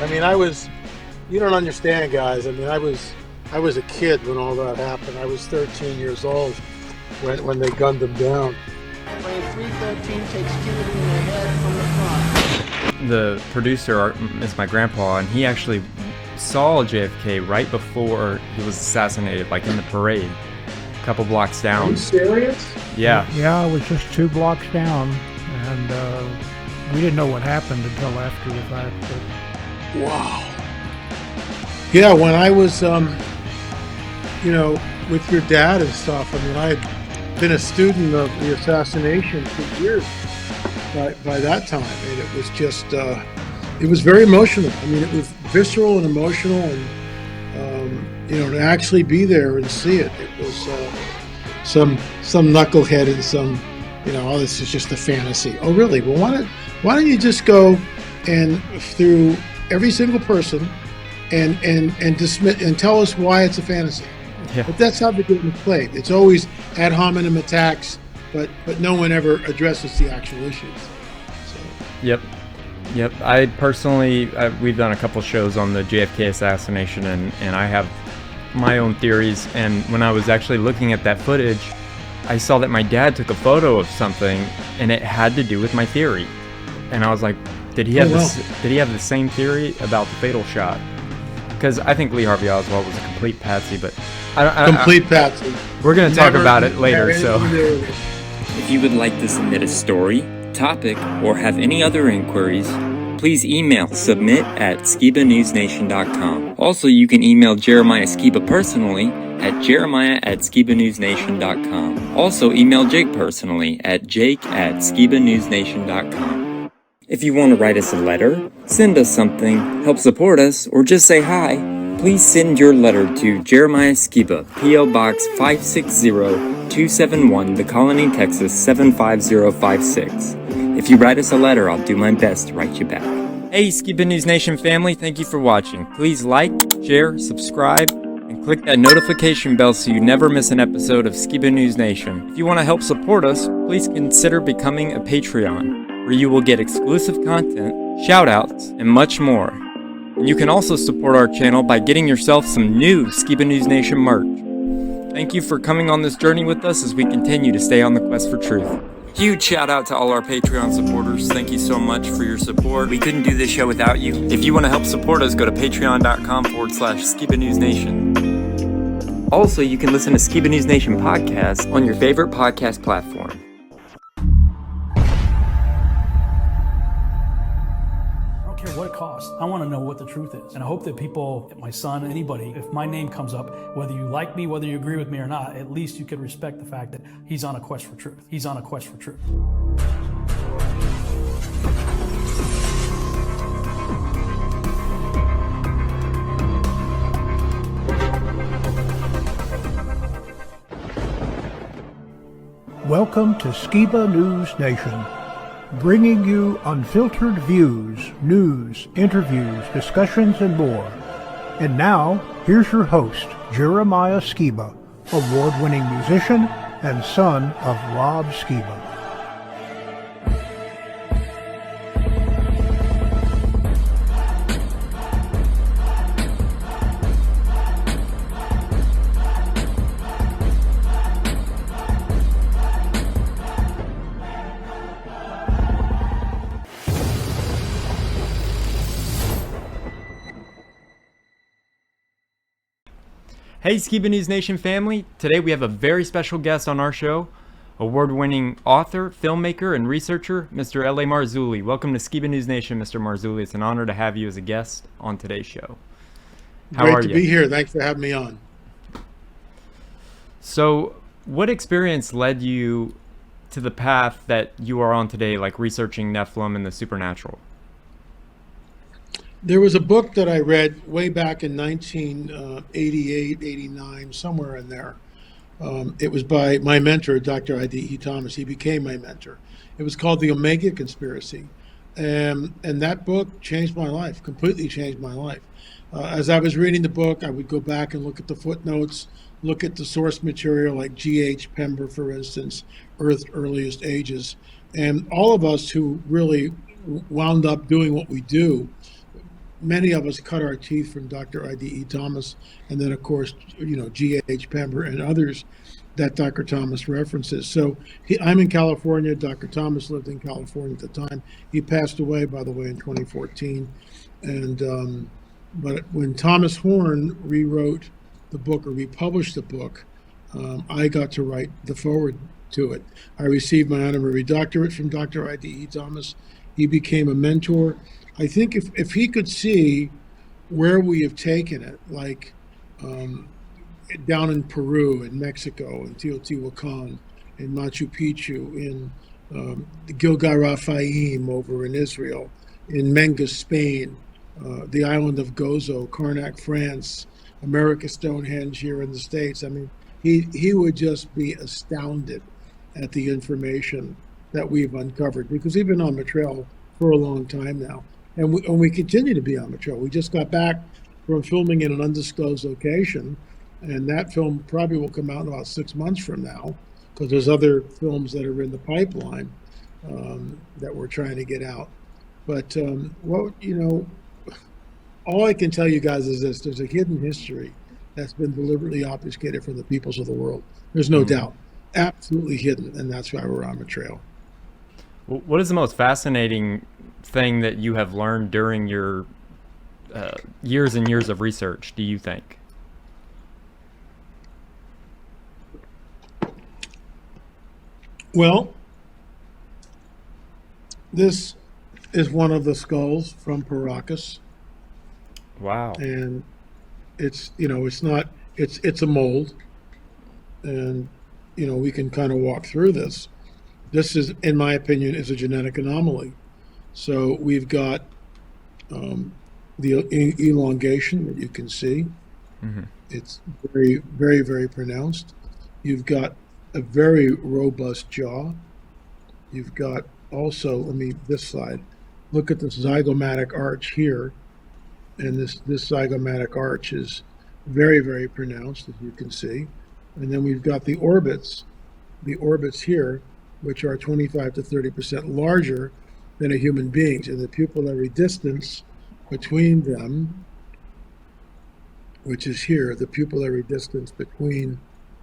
I mean, you don't understand, guys. I mean, I was a kid when all that happened. I was 13 years old when they gunned him down. Plane 313 takes Kennedy in the head from the front. The producer is my grandpa, and he actually saw JFK right before he was assassinated, like in the parade, a couple blocks down. Are you serious? Yeah. Yeah, it was just 2 blocks down, and we didn't know what happened until after the fact. But Wow. Yeah, when I was, with your dad and stuff, I mean, I had been a student of the assassination for years by that time, and it was just, it was very emotional. I mean, it was visceral and emotional, and, to actually be there and see it, it was some knucklehead and some, oh, this is just a fantasy. Oh, really? Well, why don't you just go and through every single person and dismiss and tell us why it's a fantasy. Yeah. But that's how the game is played. It's always ad hominem attacks, but no one ever addresses the actual issues. So. Yep. I personally, we've done a couple shows on the JFK assassination, and I have my own theories. And when I was actually looking at that footage, I saw that my dad took a photo of something, and it had to do with my theory. And I was like, did he have the same theory about the fatal shot? Because I think Lee Harvey Oswald was a complete patsy, but complete patsy. We're going to talk about it later. So, if you would like to submit a story, topic, or have any other inquiries, please email submit@skibanewsnation.com. Also, you can email Jeremiah Skiba personally at jeremiah@skibanewsnation.com. Also, email Jake personally at jake@skibanewsnation.com. If you want to write us a letter, send us something, help support us, or just say hi, please send your letter to Jeremiah Skiba, P.O. Box 560-271, The Colony, Texas 75056. If you write us a letter, I'll do my best to write you back. hey, Skiba News Nation family, thank you for watching. Please like, share, subscribe, and click that notification bell so you never miss an episode of Skiba News Nation. If you want to help support us, please consider becoming a Patreon, where you will get exclusive content, shoutouts, and much more. And you can also support our channel by getting yourself some new Skiba News Nation merch. Thank you for coming on this journey with us as we continue to stay on the quest for truth. Huge shout out to all our Patreon supporters. Thank you so much for your support. We couldn't do this show without you. If you want to help support us, go to patreon.com/Skiba News Nation. Also, you can listen to Skiba News Nation podcast on your favorite podcast platform. What it costs. I want to know what the truth is. And I hope that people, my son, anybody, if my name comes up, whether you like me, whether you agree with me or not, at least you could respect the fact that he's on a quest for truth. He's on a quest for truth. welcome to Skiba News Nation, bringing you unfiltered views, news, interviews, discussions, and more. And now, here's your host, Jeremiah Skiba, award-winning musician and son of Rob Skiba. Hey Skiba News Nation family, today we have a very special guest on our show, award-winning author, filmmaker, and researcher, Mr. L.A. Marzulli. Welcome to Skiba News Nation, Mr. Marzulli. It's an honor to have you as a guest on today's show. How are you? Great to be here. Thanks for having me on. So, what experience led you to the path that you are on today, like researching Nephilim and the supernatural? There was a book that I read way back in 1988, 89, somewhere in there. It was by my mentor, Dr. I.D.E. Thomas. He became my mentor. It was called The Omega Conspiracy. And that book changed my life, completely changed my life. As I was reading the book, I would go back and look at the footnotes, look at the source material like G.H. Pember, for instance, Earth's Earliest Ages. And all of us who really wound up doing what we do, many of us cut our teeth from Dr. I.D.E. Thomas, and then, of course, G.H. Pember and others that Dr. Thomas references. So I'm in California. Dr. Thomas lived in California at the time. He passed away, by the way, in 2014. And but when Thomas Horn rewrote the book or republished the book, I got to write the foreword to it. I received my honorary doctorate from Dr. I.D.E. Thomas. He became a mentor. I think if he could see where we have taken it, like down in Peru, in Mexico, in Teotihuacan, in Machu Picchu, in Gilgal Raphaim over in Israel, in Menga, Spain, the island of Gozo, Karnak, France, America Stonehenge here in the States. I mean, he would just be astounded at the information that we've uncovered, because we've been on the trail for a long time now. And we continue to be on the trail. We just got back from filming in an undisclosed location, and that film probably will come out in about 6 months from now, because there's other films that are in the pipeline that we're trying to get out. But all I can tell you guys is this: there's a hidden history that's been deliberately obfuscated from the peoples of the world. There's no doubt, absolutely hidden, and that's why we're on the trail. What is the most fascinating thing that you have learned during your years and years of research, do you think? Well, this is one of the skulls from Paracas. Wow. And it's it's a mold, and we can kind of walk through this. This is, in my opinion, is a genetic anomaly. So we've got the elongation that you can see. Mm-hmm. It's very, very, very pronounced. You've got a very robust jaw. You've got also, this side, look at this zygomatic arch here. And this zygomatic arch is very, very pronounced, as you can see. And then we've got the orbits here, which are 25 to 30% larger than a human being's. And the pupillary distance between them, which is here, the pupillary distance between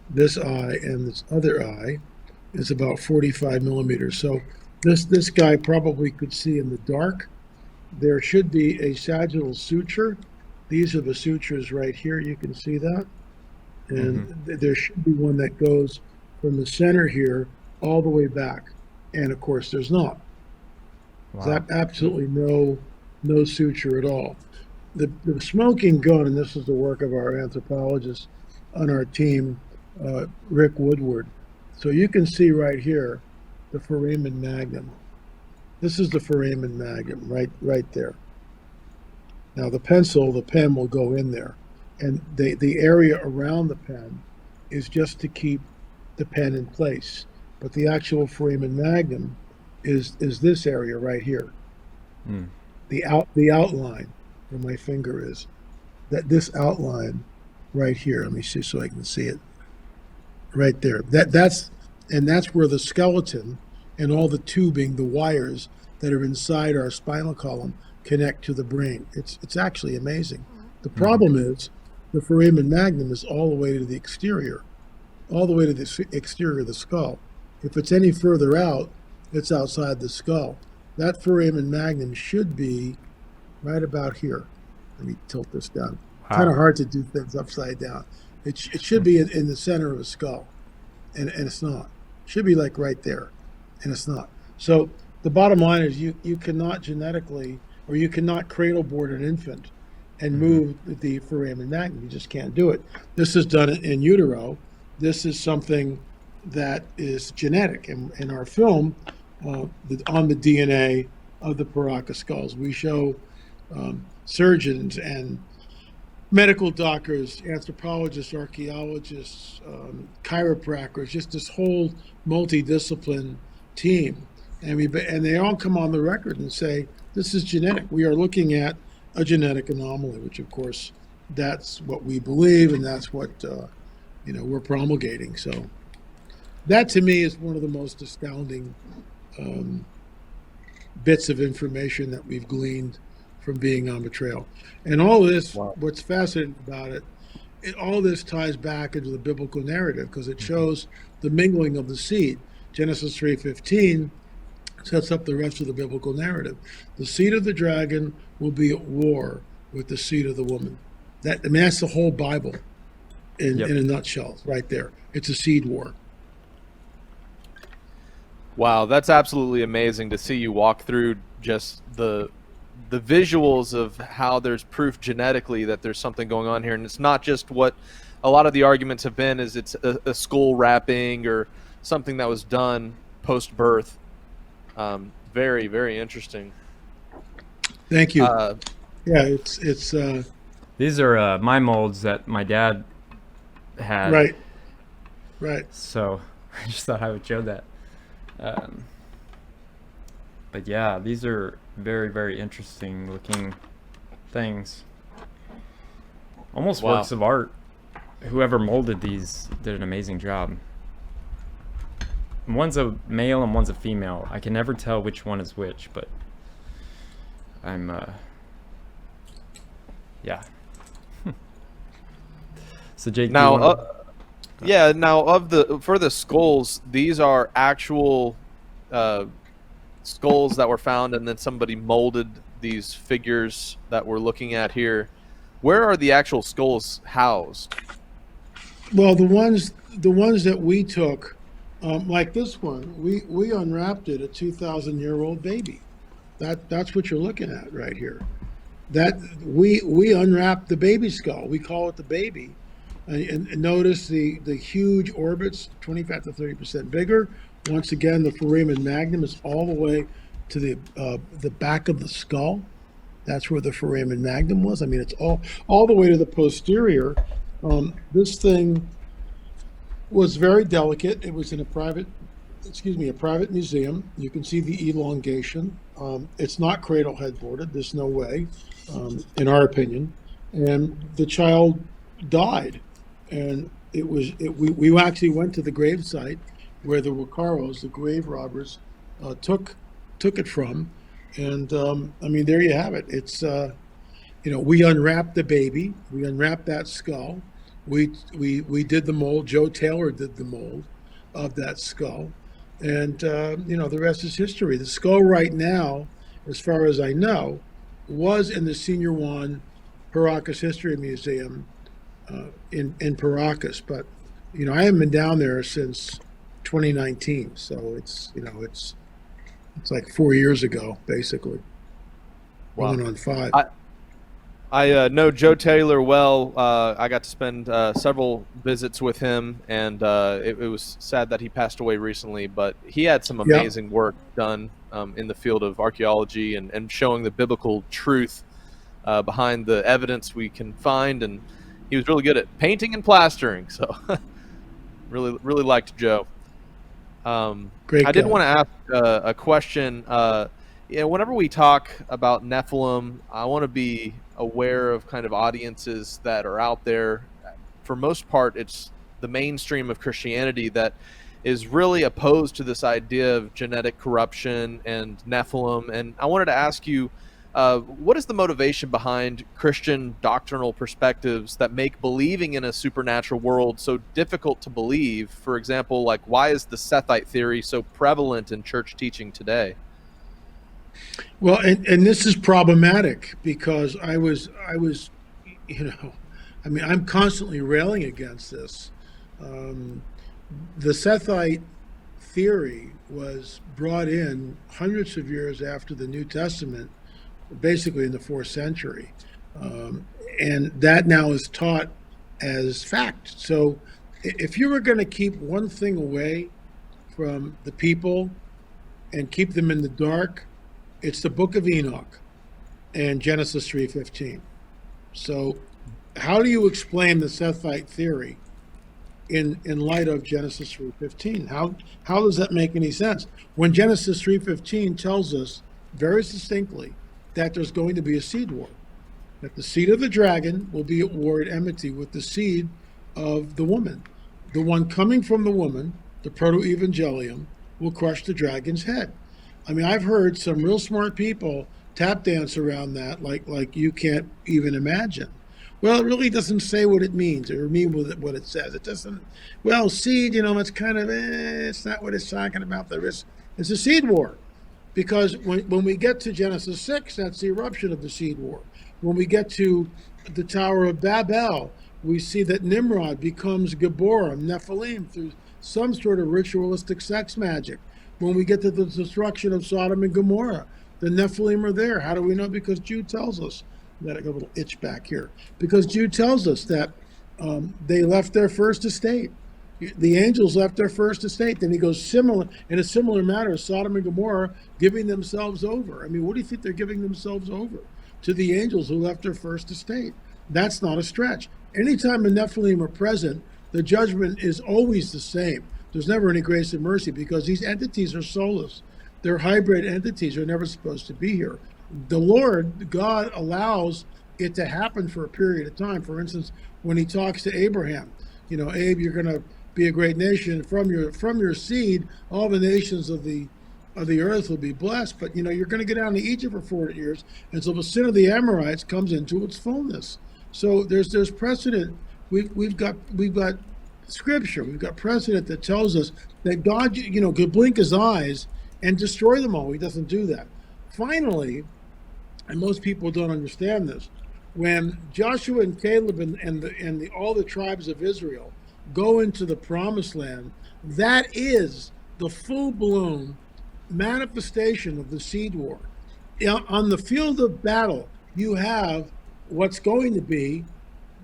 this eye and this other eye is about 45 millimeters. So this guy probably could see in the dark. There should be a sagittal suture. These are the sutures right here. You can see that. And there should be one that goes from the center here all the way back. And of course, there's not. Wow. There's absolutely no suture at all. The smoking gun, and this is the work of our anthropologist on our team, Rick Woodward. So you can see right here the foramen magnum. This is the foramen magnum right there. Now the pen will go in there, and the area around the pen is just to keep the pen in place. But the actual foramen magnum is this area right here. The outline where my finger is, this outline right here. Let me see so I can see it. Right there. That's where the skeleton and all the tubing, the wires that are inside our spinal column connect to the brain. It's actually amazing. The problem is the foramen magnum is all the way to the exterior, all the way to the exterior of the skull. If it's any further out, it's outside the skull. That foramen magnum should be right about here. Let me tilt this down. Wow. Kind of hard to do things upside down. It should be in the center of the skull, and it's not. It should be like right there, and it's not. So the bottom line is you cannot genetically, or you cannot cradle board an infant and move the foramen magnum. You just can't do it. This is done in utero. This is something that is genetic. In our film, on the DNA of the Paracas skulls, we show surgeons and medical doctors, anthropologists, archaeologists, chiropractors, just this whole multidiscipline team. And they all come on the record and say, this is genetic. We are looking at a genetic anomaly, which of course, that's what we believe, and that's what we're promulgating. So that to me is one of the most astounding bits of information that we've gleaned from being on betrayal. And all this, what's fascinating about it, all this ties back into the biblical narrative because it shows the mingling of the seed. Genesis 3:15 sets up the rest of the biblical narrative. The seed of the dragon will be at war with the seed of the woman. That's the whole Bible in a nutshell, right there. It's a seed war. Wow, that's absolutely amazing to see you walk through just the visuals of how there's proof genetically that there's something going on here, and it's not just what a lot of the arguments have been is it's a skull wrapping or something that was done post-birth. Very, very interesting. Thank you. Yeah, it's These are my molds that my dad had. Right. So I just thought I would show that. But yeah, these are very, very interesting looking things. Almost works of art. Whoever molded these did an amazing job. One's a male and one's a female. I can never tell which one is which, but I'm yeah. So Jake, now for the skulls, these are actual skulls that were found, and then somebody molded these figures that we're looking at here. Where are the actual skulls housed? Well, the ones that we took, like this one, we unwrapped it, a 2,000-year-old baby. That's what you're looking at right here. That we unwrapped the baby skull. We call it the baby, and notice the huge orbits, 25 to 30% bigger. Once again, the foramen magnum is all the way to the back of the skull. That's where the foramen magnum was. I mean, it's all the way to the posterior. This thing was very delicate. It was in a private museum. You can see the elongation. It's not cradle headboarded. There's no way, in our opinion. And the child died. And we actually went to the grave site where the Wakaros, the grave robbers, took it from. And I mean, there you have it. It's we unwrapped the baby. We unwrapped that skull. We did the mold. Joe Taylor did the mold of that skull, and the rest is history. The skull right now, as far as I know, was in the Senior Juan Paracas History Museum in Paracas, but I haven't been down there since 2019, so it's like 4 years ago, basically. Wow. Going on 5. I know Joe Taylor well. I got to spend several visits with him, and it was sad that he passed away recently, but he had some amazing work done in the field of archaeology and showing the biblical truth behind the evidence we can find, and he was really good at painting and plastering, so really liked Joe. Great I did guy. want to ask a question. Whenever we talk about Nephilim, I want to be aware of kind of audiences that are out there. For most part, it's the mainstream of Christianity that is really opposed to this idea of genetic corruption and Nephilim. And I wanted to ask you, what is the motivation behind Christian doctrinal perspectives that make believing in a supernatural world so difficult to believe? For example, like, why is the Sethite theory so prevalent in church teaching today? Well, and this is problematic because I was, I'm constantly railing against this. The Sethite theory was brought in hundreds of years after the New Testament, basically in the 4th century. And that now is taught as fact. So if you were going to keep one thing away from the people and keep them in the dark, it's the book of Enoch and Genesis 3:15. So how do you explain the Sethite theory in light of Genesis 3:15? How does that make any sense? When Genesis 3:15 tells us very distinctly that there's going to be a seed war, that the seed of the dragon will be at war at enmity with the seed of the woman. The one coming from the woman, the proto-evangelium, will crush the dragon's head. I mean, I've heard some real smart people tap dance around that like you can't even imagine. Well, it really doesn't say what it means or mean what it says. It doesn't. Well, seed, it's kind of, it's not what it's talking about. It's a seed war. Because when we get to Genesis 6, that's the eruption of the seed war. When we get to the Tower of Babel, we see that Nimrod becomes Gibborim, Nephilim, through some sort of ritualistic sex magic. When we get to the destruction of Sodom and Gomorrah, the Nephilim are there. How do we know? Because Jude tells us. Got a little itch back here. Because Jude tells us that they left their first estate. The angels left their first estate. Then he goes in a similar manner, Sodom and Gomorrah giving themselves over. I mean, what do you think they're giving themselves over? To the angels who left their first estate. That's not a stretch. Anytime the Nephilim are present, the judgment is always the same. There's never any grace and mercy because these entities are soulless. They're hybrid entities. They're never supposed to be here. The Lord, God, allows it to happen for a period of time. For instance, when he talks to Abraham, Abe, you're going to be a great nation. From your seed, all the nations of the earth will be blessed. But you're going to go down to Egypt for 40 years, and so the sin of the Amorites comes into its fullness. So there's precedent. We've got scripture. We've got precedent that tells us that God, could blink his eyes and destroy them all. He doesn't do that. Finally, and most people don't understand this, when Joshua and Caleb and all the tribes of Israel go into the promised land, that is the full-blown manifestation of the seed war. On the field of battle, you have what's going to be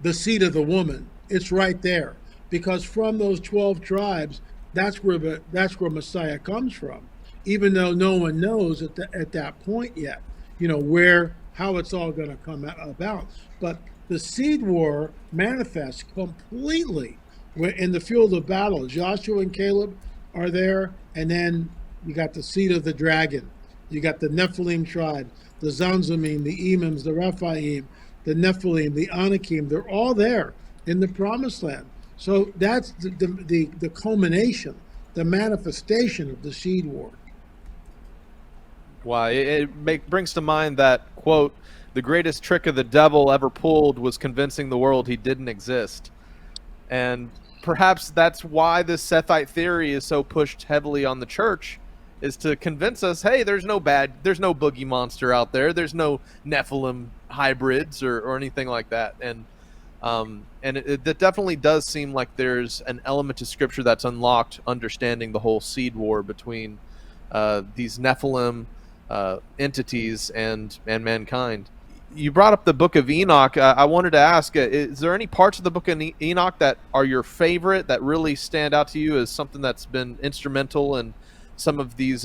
the seed of the woman. It's right there, because from those 12 tribes, that's where Messiah comes from, even though no one knows at that point yet, how it's all going to come about. But the seed war manifests completely in the field of battle. Joshua and Caleb are there, and then you got the seed of the dragon. You got the Nephilim tribe, the Zanzamim, the Emims, the Rephaim, the Nephilim, the Anakim. They're all there in the promised land. So that's the culmination, the manifestation of the seed war. Wow, it brings to mind that, quote, the greatest trick of the devil ever pulled was convincing the world he didn't exist. And perhaps that's why this Sethite theory is so pushed heavily on the church, is to convince us, hey, there's no boogie monster out there. There's no Nephilim hybrids or anything like that. And it definitely does seem like there's an element to Scripture that's unlocked, understanding the whole seed war between these Nephilim entities and mankind. You brought up the book of Enoch. I wanted to ask, is there any parts of the book of Enoch that are your favorite, that really stand out to you as something that's been instrumental in some of these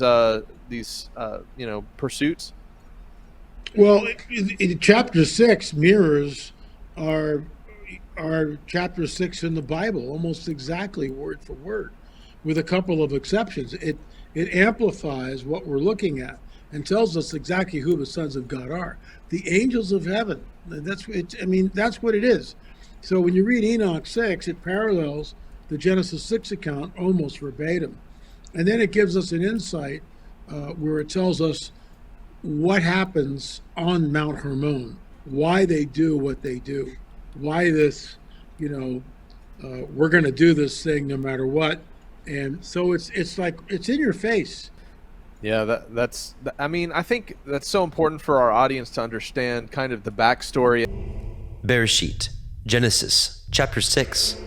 pursuits? Well, chapter 6 mirrors our chapter 6 in the Bible almost exactly word for word, with a couple of exceptions. It amplifies what we're looking at and tells us exactly who the sons of God are, the angels of heaven. That's what it is. So when you read Enoch 6, it parallels the Genesis 6 account almost verbatim. And then it gives us an insight where it tells us what happens on Mount Hermon, why they do what they do, why this, we're going to do this thing no matter what. And so it's like, it's in your face. Yeah, I think that's so important for our audience to understand kind of the backstory. Bereshit, Genesis, chapter 6.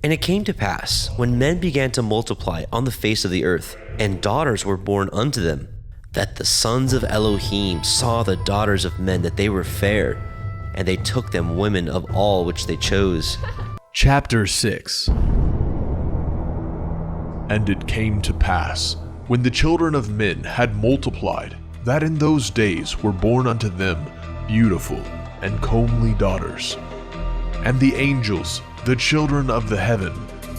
And it came to pass, when men began to multiply on the face of the earth, and daughters were born unto them, that the sons of Elohim saw the daughters of men that they were fair, and they took them women of all which they chose. Chapter 6. And it came to pass, when the children of men had multiplied, that in those days were born unto them beautiful and comely daughters. And the angels, the children of the heaven,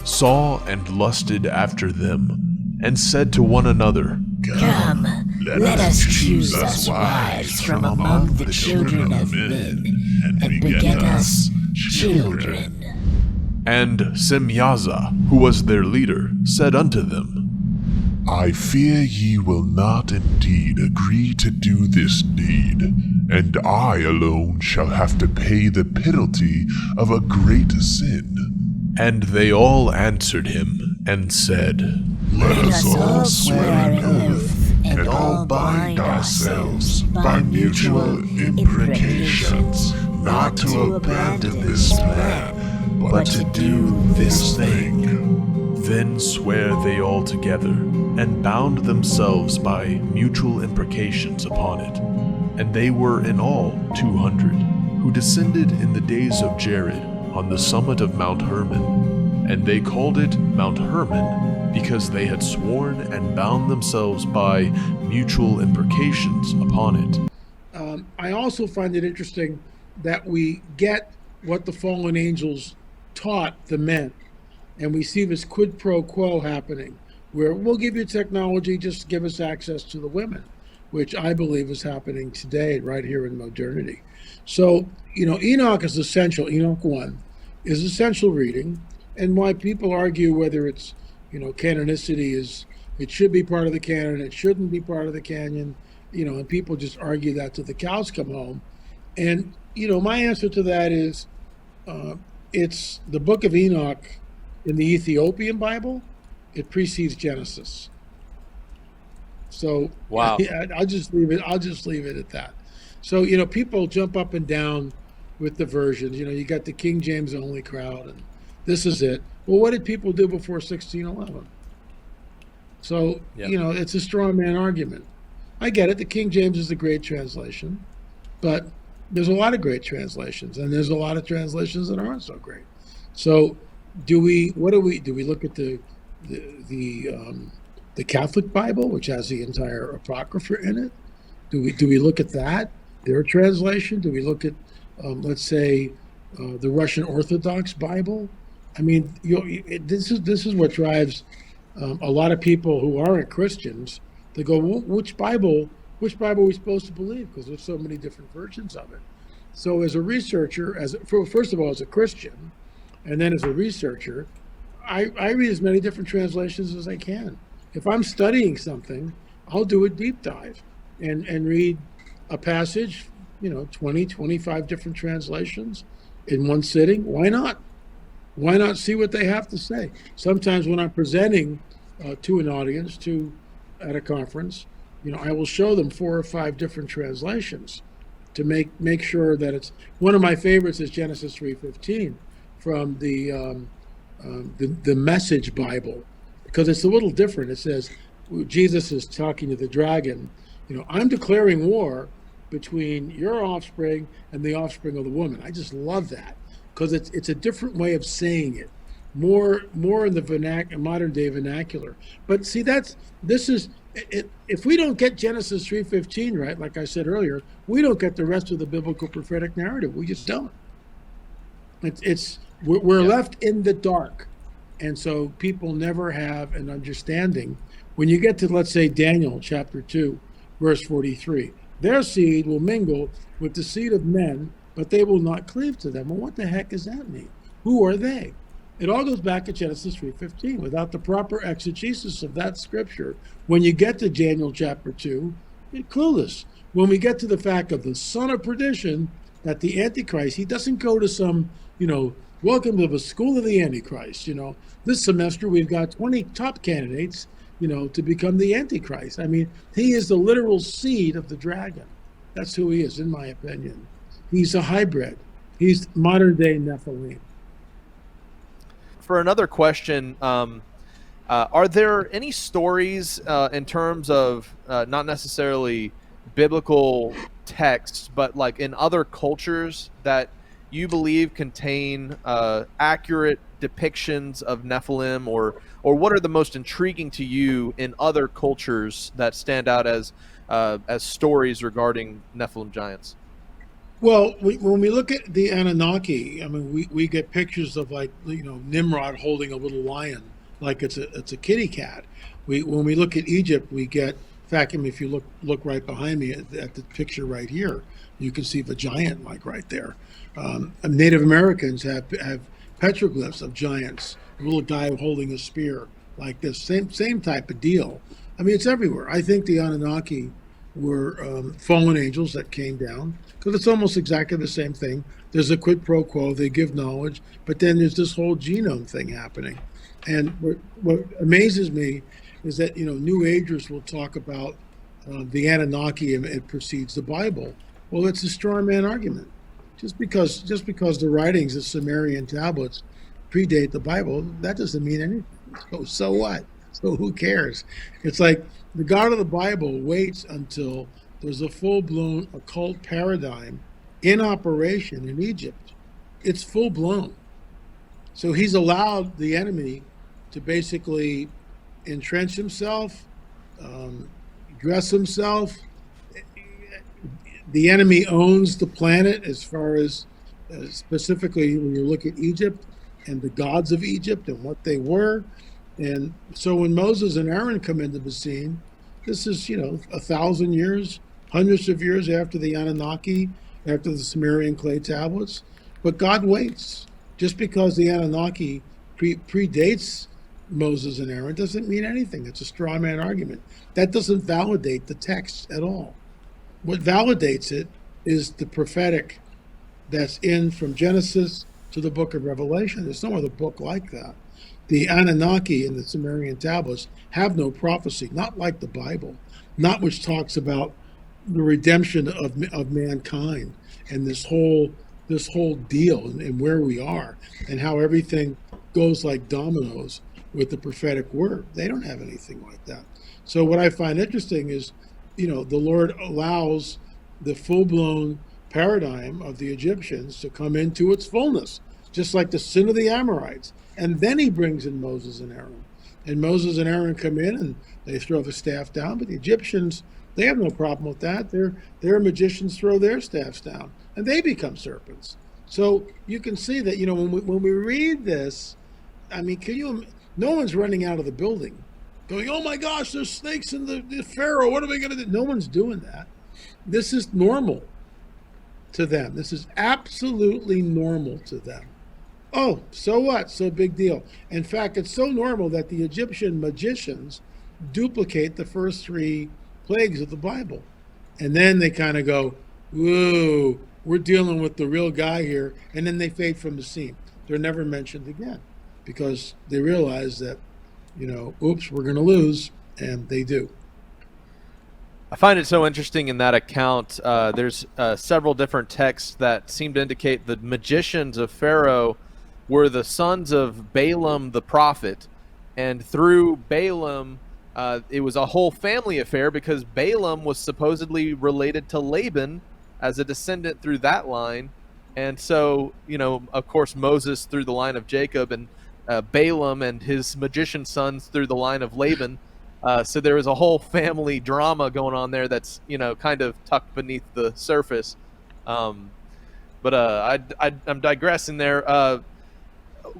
saw and lusted after them, and said to one another, Come, let us choose us wives from among the children of men, and beget us children. And Semyaza, who was their leader, said unto them, I fear ye will not indeed agree to do this deed, and I alone shall have to pay the penalty of a great sin. And they all answered him and said, Let us all swear an oath, and all bind ourselves by mutual imprecations, not to abandon this plan, but to do this thing. Then sware they all together, and bound themselves by mutual imprecations upon it. And they were in all 200, who descended in the days of Jared on the summit of Mount Hermon. And they called it Mount Hermon, because they had sworn and bound themselves by mutual imprecations upon it. I also find it interesting that we get what the fallen angels taught the men. And we see this quid pro quo happening, where we'll give you technology, just give us access to the women, which I believe is happening today, right here in modernity. So, Enoch is essential. Enoch 1 is essential reading, and why people argue whether it's, canonicity it should be part of the canon, it shouldn't be part of the canon, and people just argue that till the cows come home. And, my answer to that is, it's the book of Enoch in the Ethiopian Bible, it precedes Genesis. So wow. I'll just leave it at that. So, people jump up and down with the versions. You got the King James only crowd, and this is it. Well, what did people do before 1611? So, it's a straw man argument. I get it. The King James is a great translation, but there's a lot of great translations, and there's a lot of translations that aren't so great. So do we look at the Catholic Bible, which has the entire Apocrypha in it? Do we look at that, their translation? Do we look at, let's say, the Russian Orthodox Bible? I mean, this is what drives a lot of people who aren't Christians. They go, well, which Bible are we supposed to believe? Because there's so many different versions of it. So as a researcher, first of all, as a Christian, and then as a researcher, I read as many different translations as I can. If I'm studying something, I'll do a deep dive and read a passage, 20, 25 different translations in one sitting. Why not? Why not see what they have to say? Sometimes when I'm presenting to an audience, at a conference, I will show them 4 or 5 different translations to make sure that it's. One of my favorites is Genesis 3:15 from the Message Bible, because it's a little different. It says, Jesus is talking to the dragon, I'm declaring war between your offspring and the offspring of the woman. I just love that, because it's a different way of saying it, more in the modern day vernacular. But see, if we don't get Genesis 3:15 right, like I said earlier, we don't get the rest of the biblical prophetic narrative. We just don't. We're left in the dark. And so people never have an understanding. When you get to, let's say, Daniel chapter 2, verse 43, their seed will mingle with the seed of men, but they will not cleave to them. Well, what the heck does that mean? Who are they? It all goes back to Genesis 3:15. Without the proper exegesis of that scripture, when you get to Daniel chapter 2, you're clueless. When we get to the fact of the son of perdition, that the Antichrist, he doesn't go to some, welcome to the school of the Antichrist. This semester we've got 20 top candidates, to become the Antichrist. I mean, he is the literal seed of the dragon. That's who he is, in my opinion. He's a hybrid. He's modern day Nephilim. For another question, are there any stories in terms of not necessarily biblical texts, but like in other cultures that you believe contain accurate depictions of Nephilim, or what are the most intriguing to you in other cultures that stand out as stories regarding Nephilim giants? Well, when we look at the Anunnaki, I mean, we get pictures of, like, Nimrod holding a little lion, like it's a kitty cat. When we look at Egypt, we get, in fact, I mean, if you look right behind me at the picture right here, you can see the giant, like right there. Native Americans have petroglyphs of giants, a little guy holding a spear, like this. Same type of deal. I mean, it's everywhere. I think the Anunnaki were fallen angels that came down, because it's almost exactly the same thing. There's a quid pro quo. They give knowledge, but then there's this whole genome thing happening. And what amazes me is that, New Agers will talk about the Anunnaki and it precedes the Bible. Well, it's a straw man argument. Just because the writings of Sumerian tablets predate the Bible, that doesn't mean anything. So what? So who cares? It's like the God of the Bible waits until there's a full-blown occult paradigm in operation in Egypt. It's full-blown. So he's allowed the enemy to basically entrench himself, dress himself. The enemy owns the planet as far as specifically when you look at Egypt and the gods of Egypt and what they were. And so when Moses and Aaron come into the scene, this is, 1,000 years, hundreds of years after the Anunnaki, after the Sumerian clay tablets. But God waits. Just because the Anunnaki predates Moses and Aaron doesn't mean anything. It's a straw man argument. That doesn't validate the text at all. What validates it is the prophetic that's in from Genesis to the book of Revelation. There's no other book like that. The Anunnaki and the Sumerian tablets have no prophecy, not like the Bible, not which talks about the redemption of mankind and this whole deal and where we are and how everything goes like dominoes with the prophetic word. They don't have anything like that. So what I find interesting is, the Lord allows the full-blown paradigm of the Egyptians to come into its fullness, just like the sin of the Amorites. And then he brings in Moses and Aaron. And Moses and Aaron come in and they throw the staff down, but the Egyptians, they have no problem with that. Their magicians throw their staffs down and they become serpents. So you can see that, when we read this, I mean, no one's running out of the building going, oh my gosh, there's snakes in the Pharaoh. What are we going to do? No one's doing that. This is normal to them. This is absolutely normal to them. Oh, so what? So big deal. In fact, it's so normal that the Egyptian magicians duplicate the first 3 plagues of the Bible. And then they kind of go, whoa, we're dealing with the real guy here. And then they fade from the scene. They're never mentioned again because they realize that, oops, we're going to lose. And they do. I find it so interesting in that account. There's several different texts that seem to indicate the magicians of Pharaoh were the sons of Balaam the prophet. And through Balaam, it was a whole family affair because Balaam was supposedly related to Laban as a descendant through that line. And so, of course, Moses through the line of Jacob and Balaam and his magician sons through the line of Laban. So there was a whole family drama going on there that's, kind of tucked beneath the surface. I'm digressing there.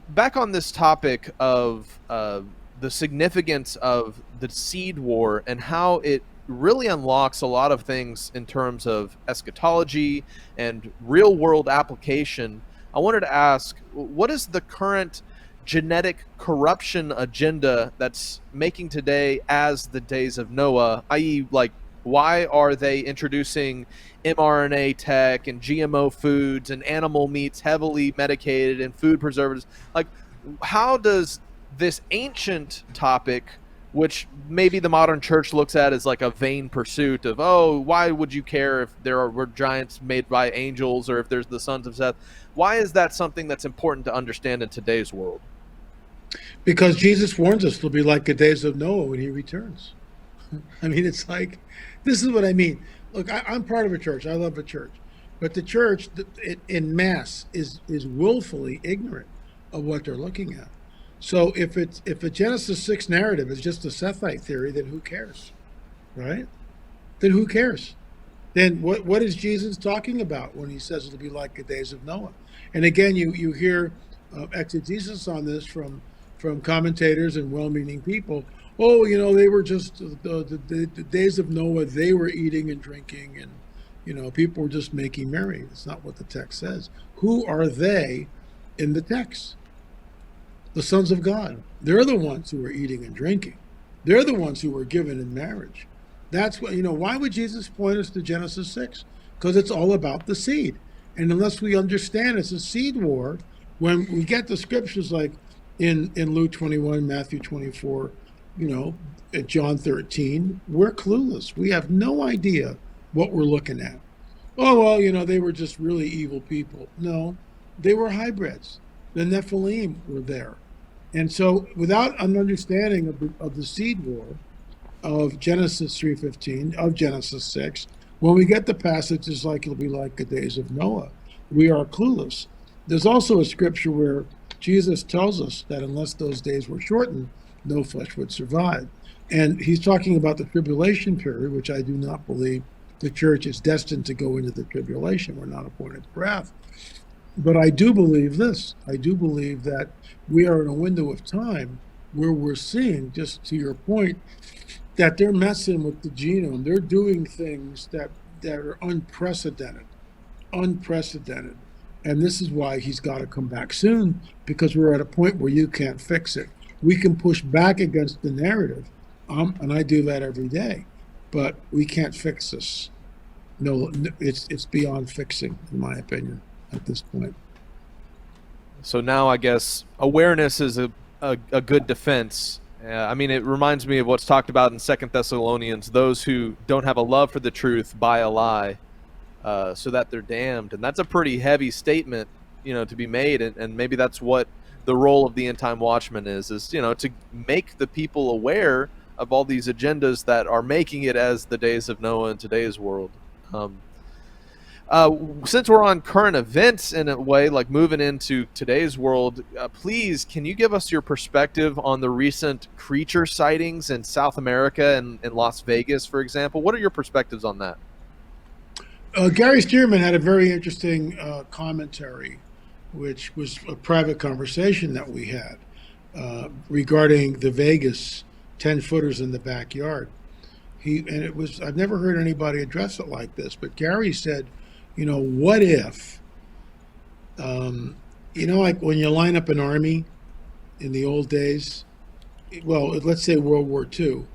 Back on this topic of the significance of the seed war and how it really unlocks a lot of things in terms of eschatology and real world application, I wanted to ask, what is the current genetic corruption agenda that's making today as the days of Noah, i.e., like, why are they introducing mRNA tech and GMO foods and animal meats heavily medicated and food preservatives? Like, how does this ancient topic, which maybe the modern church looks at as like a vain pursuit of, oh, why would you care if were giants made by angels or if there's the sons of Seth? Why is that something that's important to understand in today's world? Because Jesus warns us it'll be like the days of Noah when he returns. I mean, it's like, this is what I mean. Look, I'm part of a church. I love a church. But the church in mass is willfully ignorant of what they're looking at. So if a Genesis 6 narrative is just a Sethite theory, then who cares, right? Then who cares? Then what is Jesus talking about when he says it'll be like the days of Noah? And again, you hear exegesis on this from commentators and well-meaning people. Oh, they were just the days of Noah. They were eating and drinking, and people were just making merry. That's not what the text says. Who are they in the text? the sons of God. They're the ones who were eating and drinking. They're the ones who were given in marriage. That's what, why would Jesus point us to Genesis 6? Because it's all about the seed. And unless we understand it's a seed war, when we get the scriptures like in Luke 21, Matthew 24, at John 13, we're clueless. We have no idea what we're looking at. Oh, well, they were just really evil people. No, they were hybrids. The Nephilim were there. And so without an understanding of the seed war of Genesis 3:15, of Genesis 6, when we get the passages like it'll be like the days of Noah, we are clueless. There's also a scripture where Jesus tells us that unless those days were shortened, no flesh would survive. And he's talking about the tribulation period, which I do not believe the church is destined to go into the tribulation. We're not appointed to wrath. But I do believe this. I do believe that we are in a window of time where we're seeing, just to your point, that they're messing with the genome. They're doing things that are unprecedented. And this is why he's got to come back soon, because we're at a point where you can't fix it. We can push back against the narrative, and I do that every day, but we can't fix this. No, it's beyond fixing, in my opinion, at this point. So now I guess awareness is a good defense. It reminds me of what's talked about in 2 Thessalonians, those who don't have a love for the truth buy a lie, so that they're damned. And that's a pretty heavy statement, to be made. And maybe that's what the role of the end time watchman is, to make the people aware of all these agendas that are making it as the days of Noah in today's world. Since we're on current events in a way, like moving into today's world, please, can you give us your perspective on the recent creature sightings in South America and in Las Vegas, for example? What are your perspectives on that? Gary Stearman had a very interesting commentary, which was a private conversation that we had regarding the Vegas 10-footers in the backyard. I've never heard anybody address it like this, but Gary said, what if, like when you line up an army in the old days, well, let's say World War II,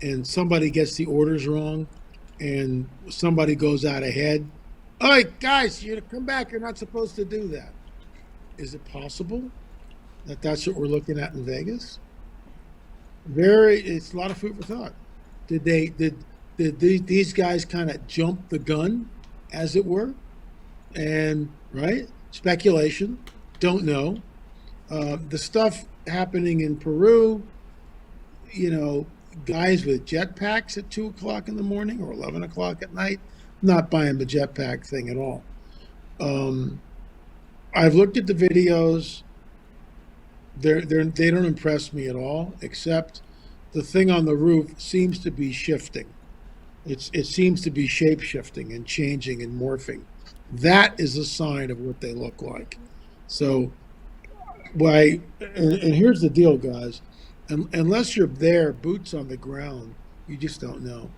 and somebody gets the orders wrong and somebody goes out ahead. All right, guys, you come back. You're not supposed to do that. Is it possible that that's what we're looking at in Vegas? It's a lot of food for thought. Did these guys kind of jump the gun, as it were? And right, speculation, don't know. The stuff happening in Peru, guys with jetpacks at 2 o'clock in the morning or 11 o'clock at night, not buying the jetpack thing at all. I've looked at the videos. They don't impress me at all, except the thing on the roof seems to be shifting. It seems to be shape shifting and changing and morphing. That is a sign of what they look like. So, and here's the deal, guys. Unless you're there, boots on the ground, you just don't know.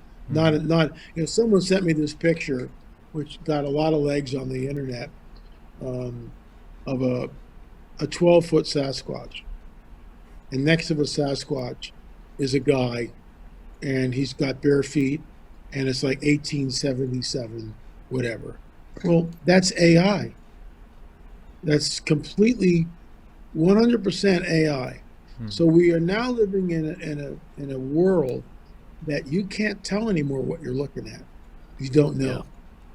Someone sent me this picture, which got a lot of legs on the internet, of a 12-foot Sasquatch. And next to the Sasquatch is a guy, and he's got bare feet, and it's like 1877, whatever. Well, that's AI. That's completely 100% AI. So we are now living in a world that you can't tell anymore what you're looking at. You don't know.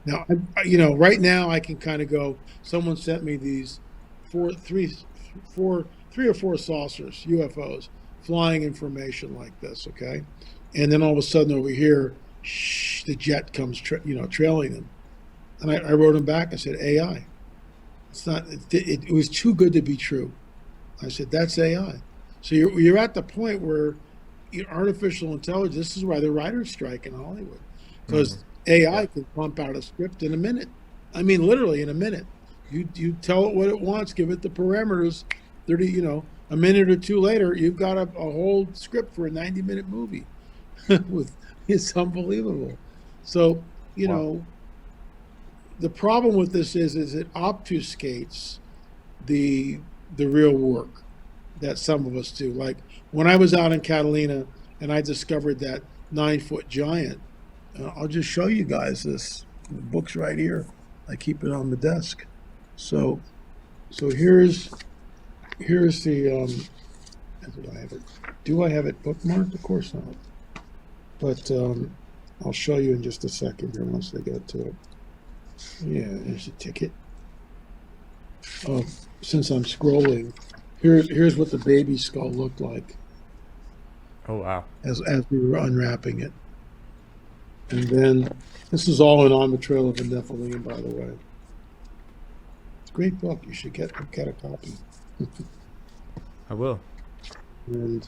Yeah. Now, right now I can kind of go. Someone sent me these three or four saucers, UFOs, flying information like this. Okay, and then all of a sudden over here, the jet comes, trailing them, and I wrote them back. I said AI. It's not. It was too good to be true. I said that's AI. So you're at the point where artificial intelligence. This is why the writers strike in Hollywood, because AI can pump out a script in a minute. I mean, literally in a minute. You tell it what it wants, give it the parameters. A minute or two later, you've got a whole script for a 90-minute movie. It's unbelievable. So the problem with this is it obfuscates the real work. that some of us do. Like when I was out in Catalina and I discovered that 9-foot giant, I'll just show you guys this. The book's right here. I keep it on the desk. So here's the do I have it bookmarked? Of course not. But I'll show you in just a second here once they get to it. Yeah, there's a ticket. Since I'm scrolling, here's what the baby skull looked like. Oh wow! As we were unwrapping it, and then this is all in On the Trail of the Nephilim, by the way. It's a great book. You should get a copy. I will. And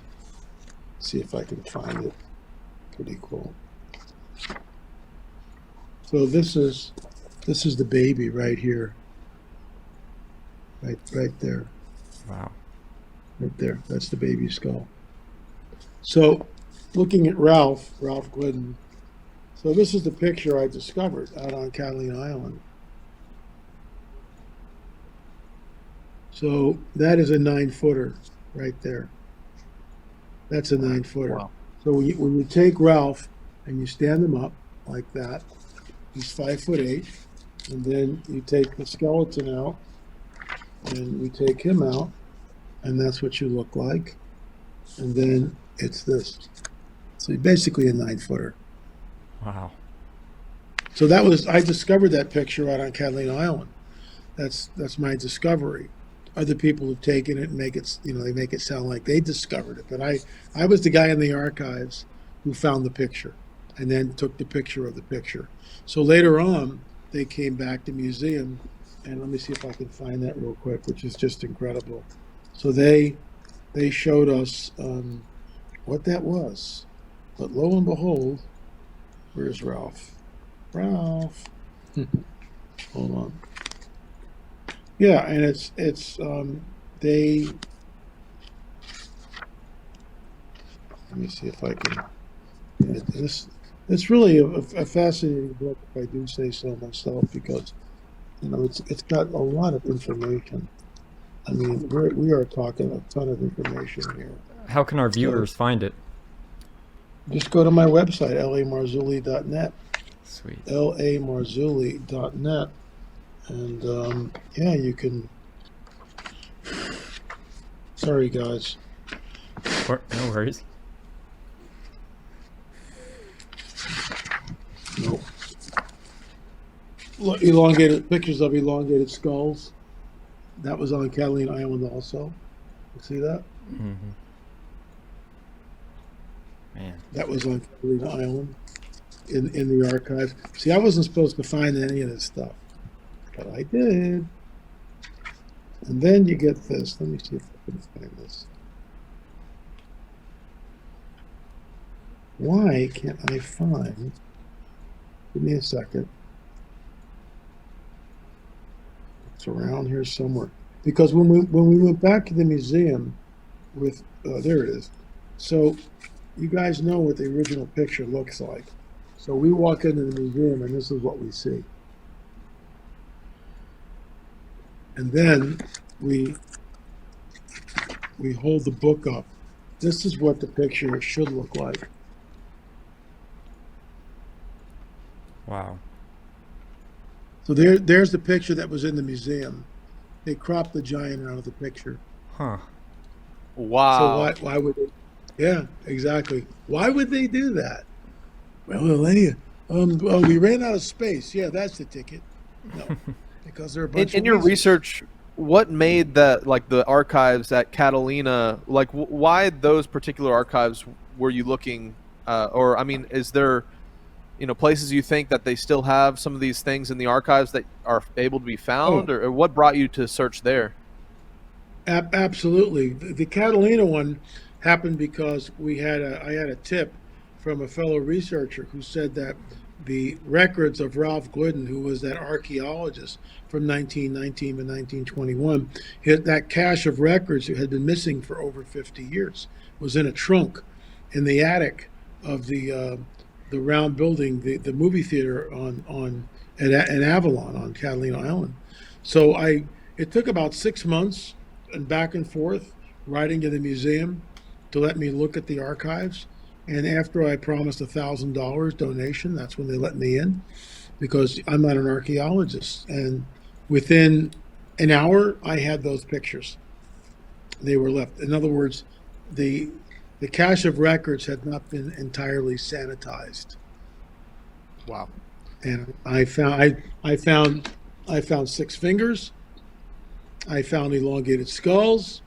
see if I can find it. Pretty cool. So this is the baby right here. Right there. Wow. Right there. That's the baby skull. So looking at Ralph Glidden. So this is the picture I discovered out on Catalina Island. So that is a 9-footer right there. That's a 9-footer. Wow. So when you take Ralph and you stand him up like that, he's 5'8", and then you take the skeleton out and we take him out, and that's what you look like. And then it's this. So basically a 9-footer. Wow. So I discovered that picture out on Catalina Island. That's my discovery. Other people have taken it and make it sound like they discovered it. But I was the guy in the archives who found the picture and then took the picture of the picture. So later on, they came back to museum, and let me see if I can find that real quick, which is just incredible. So they showed us what that was. But lo and behold, where's Ralph? Ralph. Hold on. Yeah, and it's they. Let me see if I can. It's really a fascinating book, if I do say so myself, because it's got a lot of information. I mean, we are talking a ton of information here. How can our viewers find it? Just go to my website, lamarzulli.net. Sweet. lamarzulli.net. And yeah, you can. Sorry, guys. No worries. Nope. Elongated pictures of elongated skulls. That was on Catalina Island also. You see that? Mm-hmm. Man. That was on Catalina Island in the archives. See, I wasn't supposed to find any of this stuff, but I did. And then you get this. Let me see if I can find this. Why can't I find? Give me a second. It's around here somewhere. Because when we went back to the museum with there it is. So you guys know what the original picture looks like. So we walk into the museum and this is what we see. And then we hold the book up. This is what the picture should look like. Wow. So there's the picture that was in the museum. They cropped the giant out of the picture. Huh. Wow. So why would they? Yeah, exactly. Why would they do that? Well, we ran out of space. Yeah, that's the ticket. No, because there are a bunch in of your reasons. research, what made that, like the archives at Catalina, like why those particular archives were you looking, or I mean, is there, places you think that they still have some of these things in the archives that are able to be found, or what brought you to search there? Absolutely. The Catalina one happened because I had a tip from a fellow researcher who said that the records of Ralph Glidden, who was that archaeologist from 1919 to 1921, that cache of records had been missing for over 50 years, was in a trunk in the attic of the round building, the movie theater in Avalon on Catalina Island. So it took about 6 months and back and forth writing to the museum to let me look at the archives. And after I promised $1,000 donation, that's when they let me in, because I'm not an archaeologist. And within an hour, I had those pictures. They were left. In other words, the cache of records had not been entirely sanitized. Wow. And I found 6 fingers. I found elongated skulls.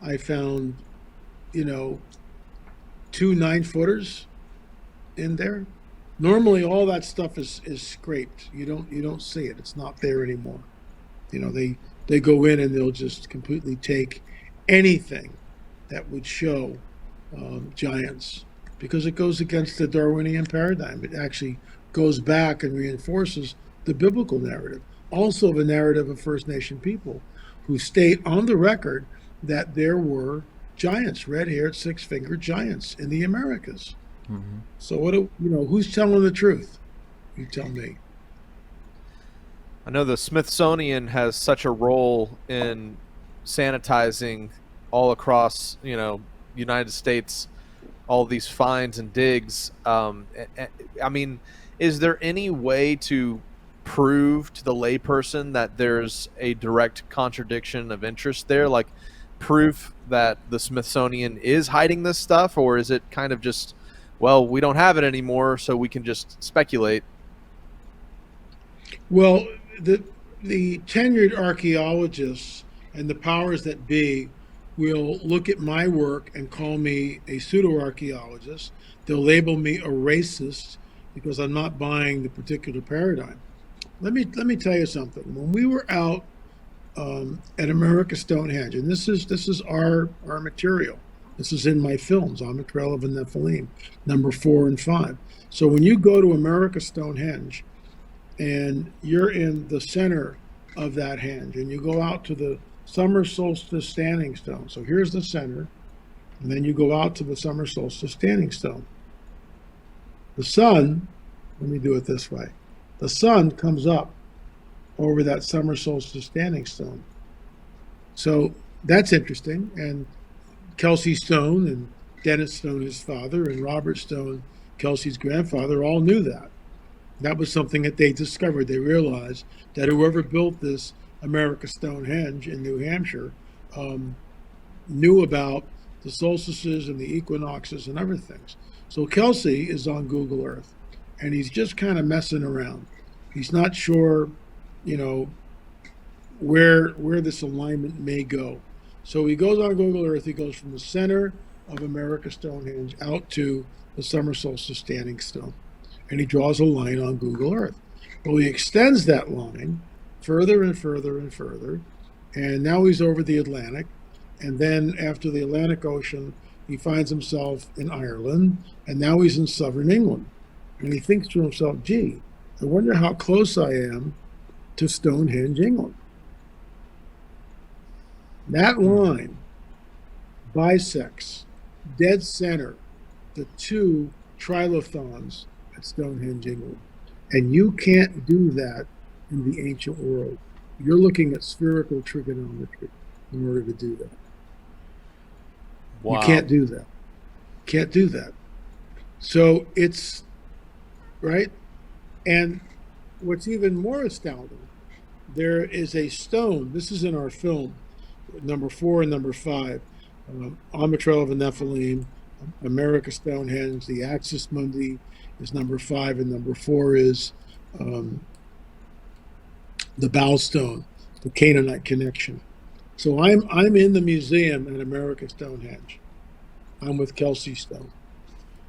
I found, 2 9-footers in there. Normally, all that stuff is scraped. You don't see it. It's not there anymore. They go in and they'll just completely take anything that would show giants, because it goes against the Darwinian paradigm. It actually goes back and reinforces the biblical narrative, also the narrative of First Nation people, who state on the record that there were giants, red-haired, 6-fingered giants in the Americas. Mm-hmm. So who's telling the truth? You tell me. I know the Smithsonian has such a role in sanitizing all across, United States, all these finds and digs. I mean, is there any way to prove to the layperson that there's a direct contradiction of interest there? Like proof that the Smithsonian is hiding this stuff, or is it kind of just, well, we don't have it anymore, so we can just speculate? Well, the tenured archaeologists and the powers that be will look at my work and call me a pseudo-archaeologist. They'll label me a racist because I'm not buying the particular paradigm. Let me tell you something. When we were out at America Stonehenge, and this is our material. This is in my films, On the Trail of the Nephilim, number 4 and 5. So when you go to America Stonehenge and you're in the center of that henge and you go out to the summer solstice standing stone. So here's the center, and then you go out to the summer solstice standing stone. The sun, let me do it this way. The sun comes up over that summer solstice standing stone. So that's interesting. And Kelsey Stone and Dennis Stone, his father, and Robert Stone, Kelsey's grandfather, all knew that. That was something that they discovered. They realized that whoever built this America Stonehenge in New Hampshire knew about the solstices and the equinoxes and everything. So Kelsey is on Google Earth, and he's just kind of messing around. He's not sure, where this alignment may go. So he goes on Google Earth. He goes from the center of America Stonehenge out to the summer solstice standing stone, and he draws a line on Google Earth. Well, he extends that line further and further and further, and now he's over the Atlantic. And then after the Atlantic Ocean, he finds himself in Ireland, and now he's in southern England. And he thinks to himself, gee, I wonder how close I am to Stonehenge, England. That line bisects dead center the 2 trilithons at Stonehenge, England. And you can't do that in the ancient world. You're looking at spherical trigonometry in order to do that. Wow. You can't do that. Can't do that. So it's, right? And what's even more astounding, there is a stone, this is in our film, number 4 and number 5, On the Trail of the Nephilim, America Stonehenge, the Axis Mundi is number 5, and number 4 is the Bow Stone, the Canaanite connection. So I'm in the museum at America Stonehenge. I'm with Kelsey Stone,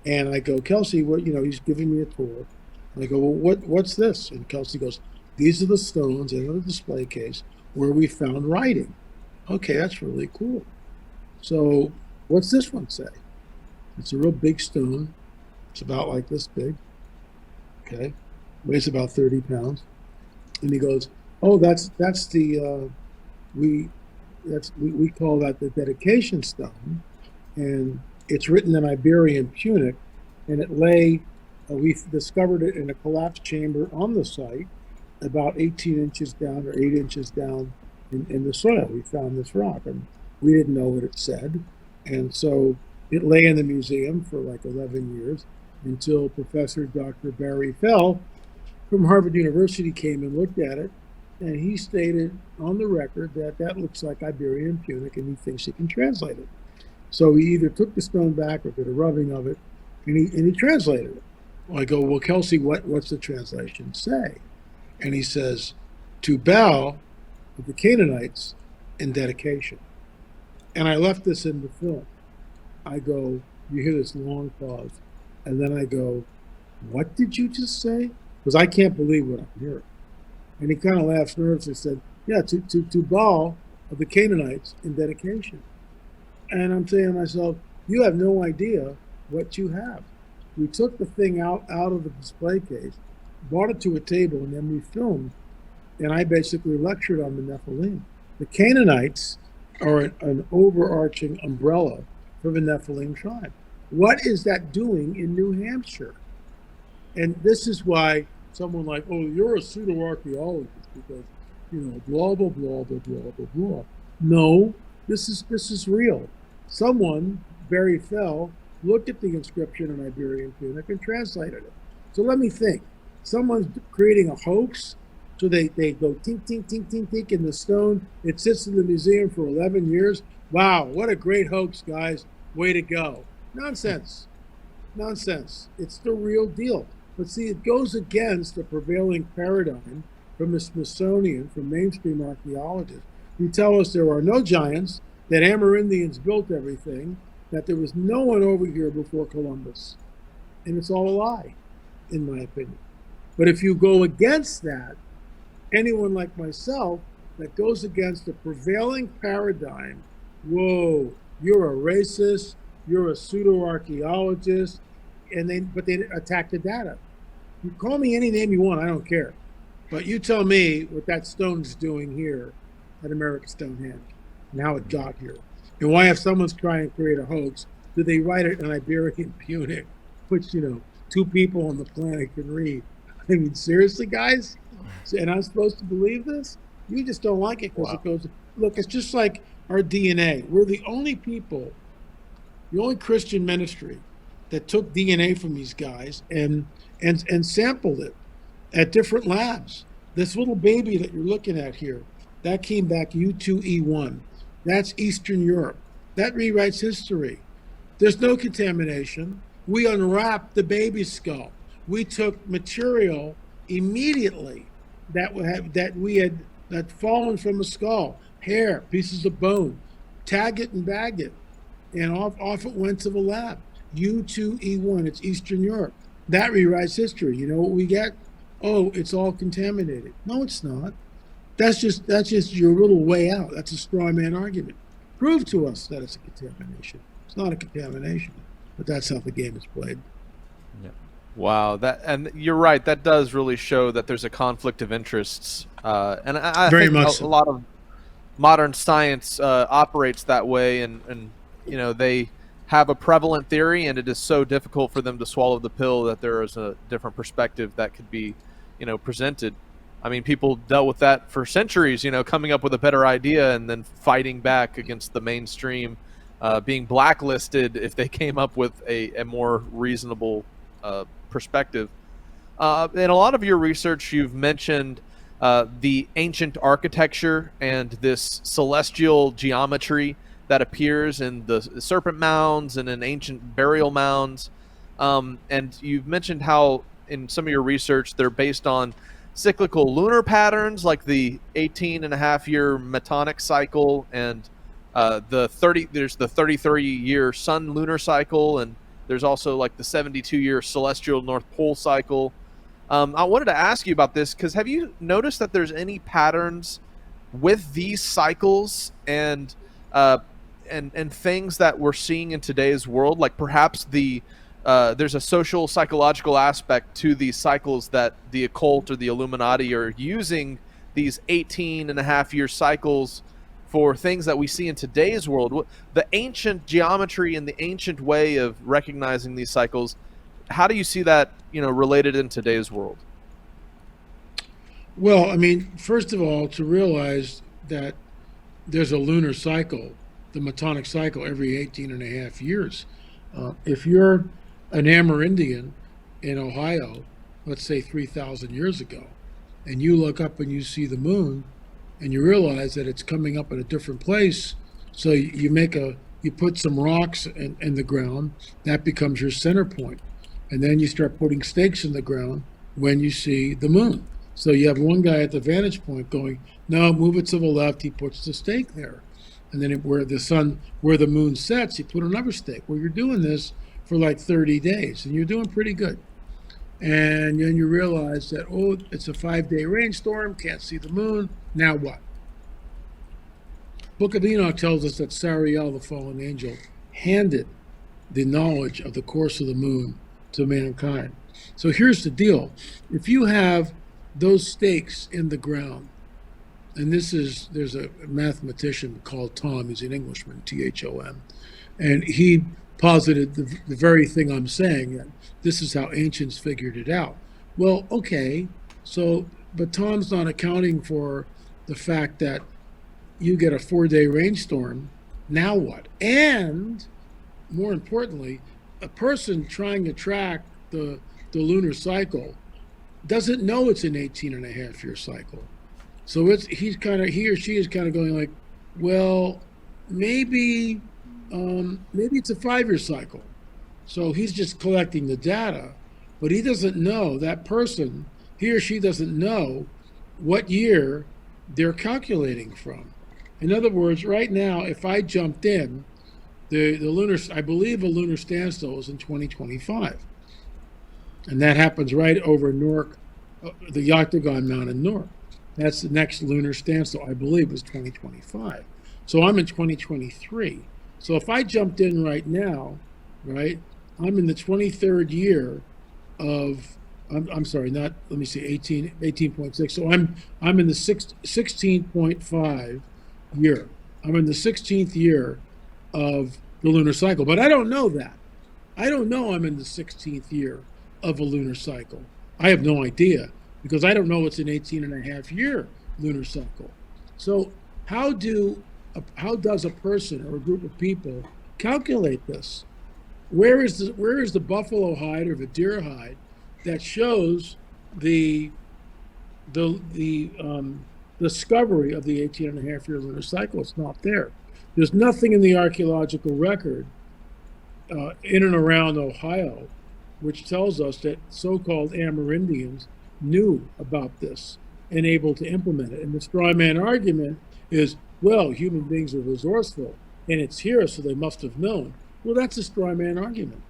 and I go, Kelsey, he's giving me a tour. And I go, well, what's this? And Kelsey goes, these are the stones in the display case where we found writing. Okay, that's really cool. So what's this one say? It's a real big stone. It's about like this big. Okay, weighs about 30 pounds. And he goes, oh, that's the we call that the dedication stone, and it's written in Iberian Punic, and it lay. We discovered it in a collapsed chamber on the site, about 18 inches down or 8 inches down in the soil. We found this rock, and We didn't know what it said. And so it lay in the museum for like 11 years until Professor Dr. Barry Fell from Harvard University came and looked at it. And he stated on the record that that looks like Iberian Punic and he thinks he can translate it. So he either took the stone back or did a rubbing of it and he translated it. Well, I go, well, Kelsey, what's the translation say? And he says, to Baal of the Canaanites in dedication. And I left this in the film. I go, you hear this long pause, and then I go, what did you just say? Because I can't believe what I'm hearing. And he kind of laughs nervously and said, yeah, to Baal of the Canaanites in dedication. And I'm saying to myself, you have no idea what you have. We took the thing out of the display case, brought it to a table, and then we filmed, and I basically lectured on the Nephilim. The Canaanites are an overarching umbrella for the Nephilim tribe. What is that doing in New Hampshire? And this is why someone like, oh, you're a pseudo-archaeologist because, blah, blah, blah, blah, blah, blah, blah. No, this is real. Someone, Barry Fell, looked at the inscription in Iberian Punic and translated it. So let me think. Someone's creating a hoax. So they go tink, tink, tink, tink, tink in the stone. It sits in the museum for 11 years. Wow, what a great hoax, guys. Way to go. Nonsense. Nonsense. It's the real deal. But see, it goes against the prevailing paradigm from the Smithsonian, from mainstream archaeologists, who tell us there are no giants, that Amerindians built everything, that there was no one over here before Columbus. And it's all a lie, in my opinion. But if you go against that, anyone like myself that goes against the prevailing paradigm, whoa, you're a racist, you're a pseudo-archaeologist, but they attack the data. You call me any name you want, I don't care. But you tell me what that stone's doing here at American Stonehenge and how it got here. And why, if someone's trying to create a hoax, do they write it in Iberian Punic, which, two people on the planet can read? I mean, seriously, guys? And I'm supposed to believe this? You just don't like it because It goes, look, it's just like our DNA. We're the only people, the only Christian ministry that took DNA from these guys and sampled it at different labs. This little baby that you're looking at here, that came back U2E1. That's Eastern Europe. That rewrites history. There's no contamination. We unwrapped the baby's skull. We took material immediately that fallen from a skull, hair, pieces of bone, tag it and bag it, and off it went to the lab. U2E1, it's Eastern Europe. That rewrites history. You know what we get? Oh, it's all contaminated. No, it's not. That's just your little way out. That's a straw man argument. Prove to us that it's a contamination. It's not a contamination, but that's how the game is played. Yeah. Wow, and you're right. That does really show that there's a conflict of interests, and I Very think much a lot of modern science operates that way, and they have a prevalent theory, and it is so difficult for them to swallow the pill that there is a different perspective that could be, presented. I mean, people dealt with that for centuries, coming up with a better idea and then fighting back against the mainstream, being blacklisted if they came up with a more reasonable perspective. In a lot of your research, you've mentioned the ancient architecture and this celestial geometry that appears in the serpent mounds and in ancient burial mounds. And you've mentioned how in some of your research, they're based on cyclical lunar patterns like the 18.5-year metonic cycle and there's the 33-year sun lunar cycle, and there's also like the 72-year celestial North Pole cycle. I wanted to ask you about this because have you noticed that there's any patterns with these cycles and things that we're seeing in today's world? Like perhaps there's a social psychological aspect to these cycles that the occult or the Illuminati are using these 18.5-year cycles for things that we see in today's world. The ancient geometry and the ancient way of recognizing these cycles, how do you see that, related in today's world? Well, I mean, first of all, to realize that there's a lunar cycle the Metonic cycle every 18 and a half years. If you're an Amerindian in Ohio, let's say 3,000 years ago, and you look up and you see the moon, and you realize that it's coming up at a different place, so you put some rocks in the ground, that becomes your center point. And then you start putting stakes in the ground when you see the moon. So you have one guy at the vantage point going, no, move it to the left, he puts the stake there. And then where the moon sets, you put another stake. Well, you're doing this for like 30 days, and you're doing pretty good. And then you realize that, oh, it's a 5-day rainstorm, can't see the moon, now what? Book of Enoch tells us that Sariel, the fallen angel, handed the knowledge of the course of the moon to mankind. So here's the deal. If you have those stakes in the ground, and there's a mathematician called Tom, he's an Englishman, Thom, and he posited the very thing I'm saying, that this is how ancients figured it out. Well, okay, but Tom's not accounting for the fact that you get a 4-day rainstorm, now what? And more importantly, a person trying to track the lunar cycle doesn't know it's an 18 and a half year cycle. So he or she is kind of going like, well, maybe it's a 5-year cycle. So he's just collecting the data, but he doesn't know, that person, he or she doesn't know what year they're calculating from. In other words, right now, if I jumped in, I believe a lunar standstill is in 2025. And that happens right over Newark, the Octagon Mountain Newark. That's the next lunar standstill, I believe, is 2025. So I'm in 2023. So if I jumped in right now, right, I'm in the 23rd year of, I'm sorry, not, let me see, 18.6. So I'm in the 16.5 year. I'm in the 16th year of the lunar cycle, but I don't know that. I don't know I'm in the 16th year of a lunar cycle. I have no idea, because I don't know it's an 18 and a half year lunar cycle. So how does a person or a group of people calculate this? Where is the buffalo hide or the deer hide that shows the discovery of the 18 and a half year lunar cycle? It's not there. There's nothing in the archaeological record in and around Ohio which tells us that so-called Amerindians knew about this and able to implement it. And the straw man argument is, well, human beings are resourceful and it's here, so they must have known. Well, that's a straw man argument.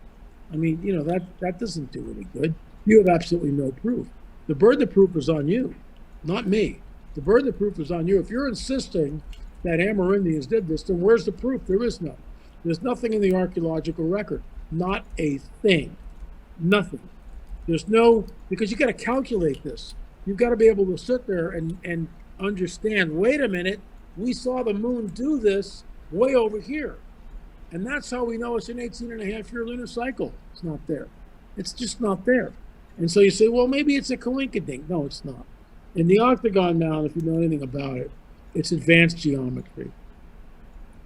I mean, that doesn't do any good. You have absolutely no proof. The burden of proof is on you, not me. The burden of proof is on you. If you're insisting that Amerindians did this, then where's the proof? There is none. There's nothing in the archaeological record. Not a thing. Nothing. There's no, because you got to calculate this. You've got to be able to sit there and understand, wait a minute, we saw the moon do this way over here. And that's how we know it's an 18 and a half year lunar cycle. It's not there. It's just not there. And so you say, well, maybe it's a coinkydink. No, it's not. In the Octagon Mound, if you know anything about it, it's advanced geometry.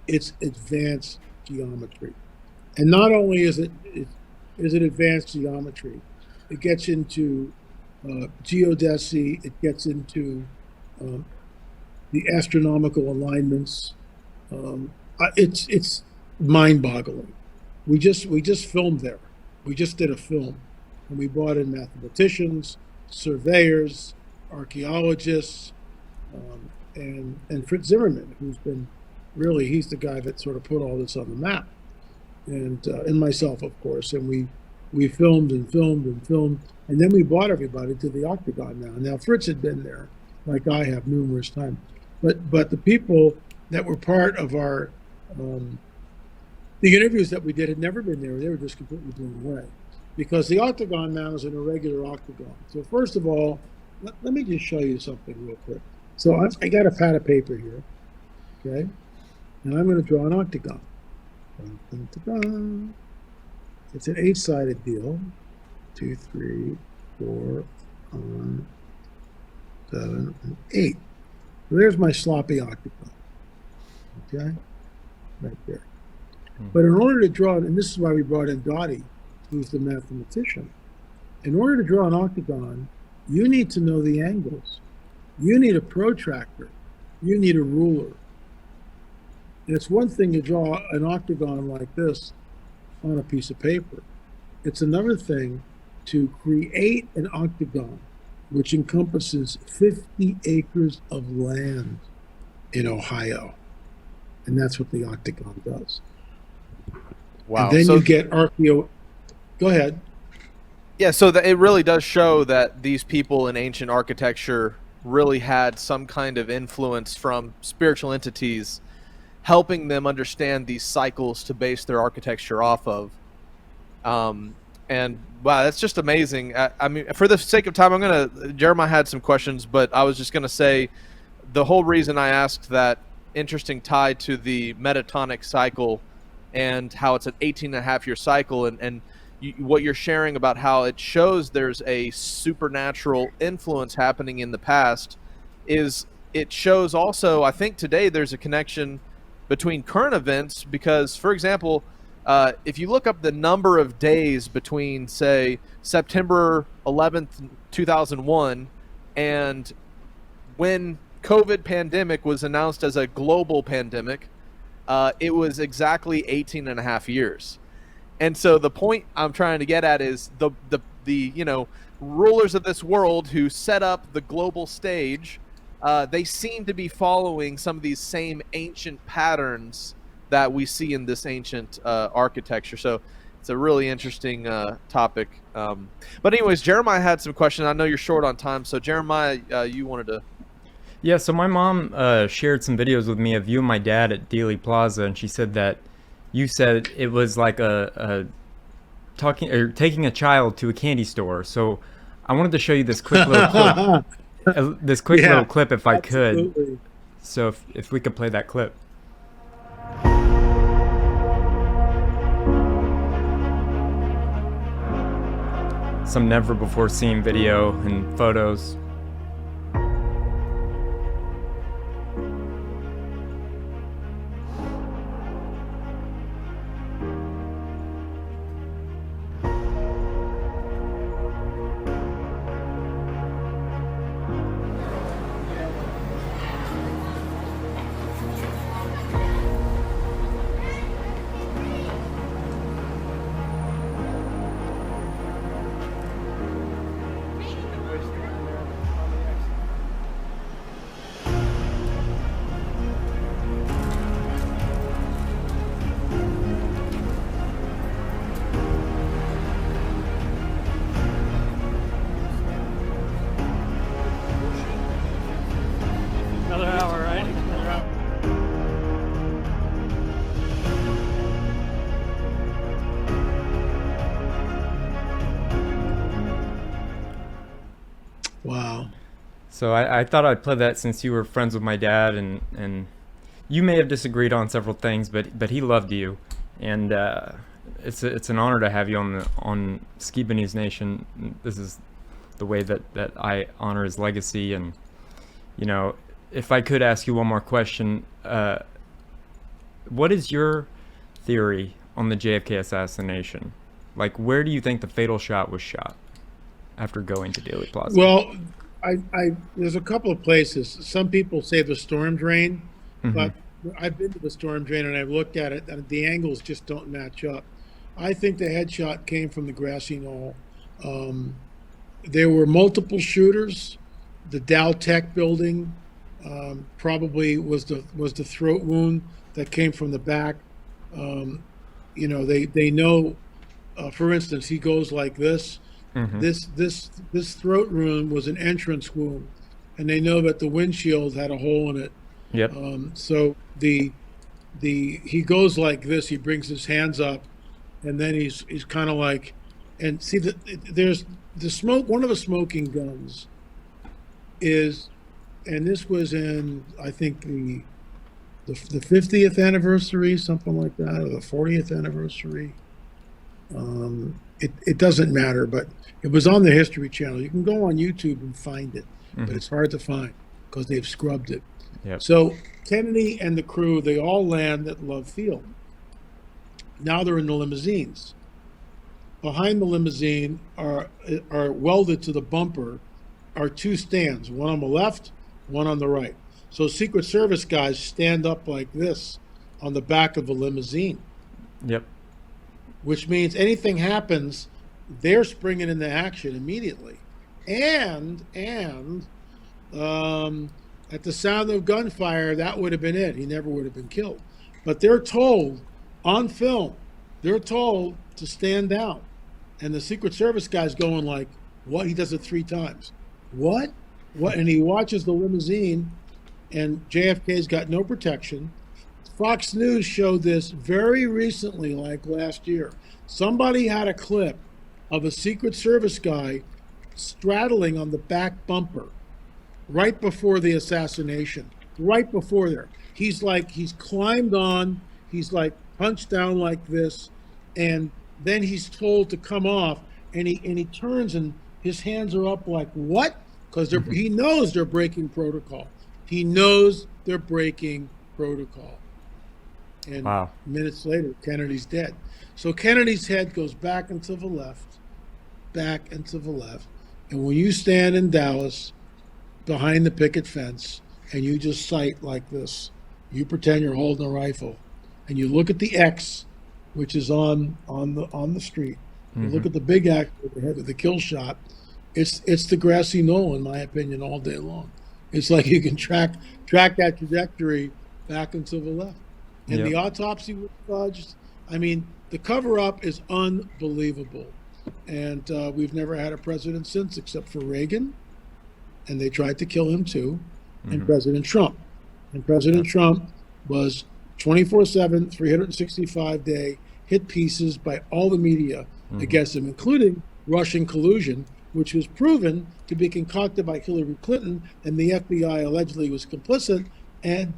It's advanced geometry. And not only is it advanced geometry, it gets into geodesy, it gets into the astronomical alignments. It's mind-boggling. We just filmed there. We just did a film, and we brought in mathematicians, surveyors, archaeologists, and Fritz Zimmerman, who's been he's the guy that sort of put all this on the map, and myself, of course. And we filmed and filmed and filmed, and then we brought everybody to the Octagon now. Now Fritz had been there, like I have, numerous times, but the people that were part of our the interviews that we did had never been there. They were just completely blown away, because the Octagon now is an irregular octagon. So first of all, let me just show you something real quick. So I got a pad of paper here, okay? And I'm going to draw an octagon. Dun, dun, dun, dun. It's an 8-sided deal. 2, 3, 4, 5, 7, and 8. So there's my sloppy octagon, okay? right there. But in order to draw, and this is why we brought in Dottie, who's the mathematician, in order to draw an octagon, you need to know the angles. You need a protractor. You need a ruler. And it's one thing to draw an octagon like this on a piece of paper. It's another thing to create an octagon which encompasses 50 acres of land in Ohio. And that's what the octagon does. Wow. And then So you get Go ahead. yeah, so it really does show that these people in ancient architecture really had some kind of influence from spiritual entities helping them understand these cycles to base their architecture off of. And wow, that's just amazing. I mean, for the sake of time, Jeremiah had some questions, but I was just going to say the whole reason I asked that interesting tie to the metatonic cycle and how it's an 18-and-a-half-year cycle, and what you're sharing about how it shows there's a supernatural influence happening in the past, is it shows also, I think today there's a connection between current events, because, for example, if you look up the number of days between, say, September 11th, 2001, and when COVID pandemic was announced as a global pandemic, it was exactly 18-and-a-half years. And so the point I'm trying to get at is the rulers of this world who set up the global stage, they seem to be following some of these same ancient patterns that we see in this ancient architecture. So it's a really interesting topic. But anyways, Jeremiah had some questions. I know you're short on time, so Jeremiah, you wanted to... Yeah, so my mom shared some videos with me of you and my dad at Dealey Plaza, and she said that you said it was like taking a child to a candy store. So I wanted to show you this quick little clip. Little clip, if I could. So if we could play that clip. Some never before seen video and photos. Another hour, right? Another hour. Wow. So I thought I'd play that since you were friends with my dad, and you may have disagreed on several things, but he loved you, and it's an honor to have you on Skiba News Nation. This is the way that I honor his legacy. And if I could ask you one more question, what is your theory on the JFK assassination? Like, where do you think the fatal shot was shot after going to Dealey Plaza? Well, I there's a couple of places. Some people say the storm drain, but I've been to the storm drain and I've looked at it, and the angles just don't match up. I think the headshot came from the grassy knoll. There were multiple shooters. The Dow Tech building probably was the throat wound that came from the back. They know. For instance, he goes like this. This throat wound was an entrance wound, and they know that the windshield had a hole in it. Yep. So he goes like this. He brings his hands up, and then he's kind of like, and see there's the smoke. One of the smoking guns is, and this was in, I think, the 50th anniversary, something like that, or the 40th anniversary. It doesn't matter, but it was on the History Channel. You can go on YouTube and find it, but it's hard to find because they've scrubbed it. Yep. So Kennedy and the crew, they all land at Love Field. Now they're in the limousines. Behind the limousine are welded to the bumper are two stands, one on the left, one on the right. So Secret Service guys stand up like this on the back of a limousine. Yep. Which means anything happens, they're springing into action immediately. And at the sound of gunfire, that would have been it. He never would have been killed. But they're told on film, they're told to stand down. And the Secret Service guy's going like, what? He does it 3 times. What? And he watches the limousine, and JFK's got no protection. Fox News showed this very recently, like last year. Somebody had a clip of a Secret Service guy straddling on the back bumper right before the assassination, right before there. He's climbed on, he's like punched down like this, and then he's told to come off, and he turns and his hands are up like, what? Because he knows they're breaking protocol. He knows they're breaking protocol. And wow. Minutes later, Kennedy's dead. So Kennedy's head goes back and to the left. And when you stand in Dallas behind the picket fence and you just sight like this, you pretend you're holding a rifle, and you look at the X, which is on the street. You look at the big X with the head of the kill shot. It's the grassy knoll, in my opinion, all day long. It's like you can track that trajectory back and to the left. And the autopsy was fudged. I mean, the cover-up is unbelievable. And we've never had a president since, except for Reagan. And they tried to kill him too. And President Trump. And President Trump was 24/7, 365-day hit pieces by all the media against him, including Russian collusion, which was proven to be concocted by Hillary Clinton, and the FBI allegedly was complicit, and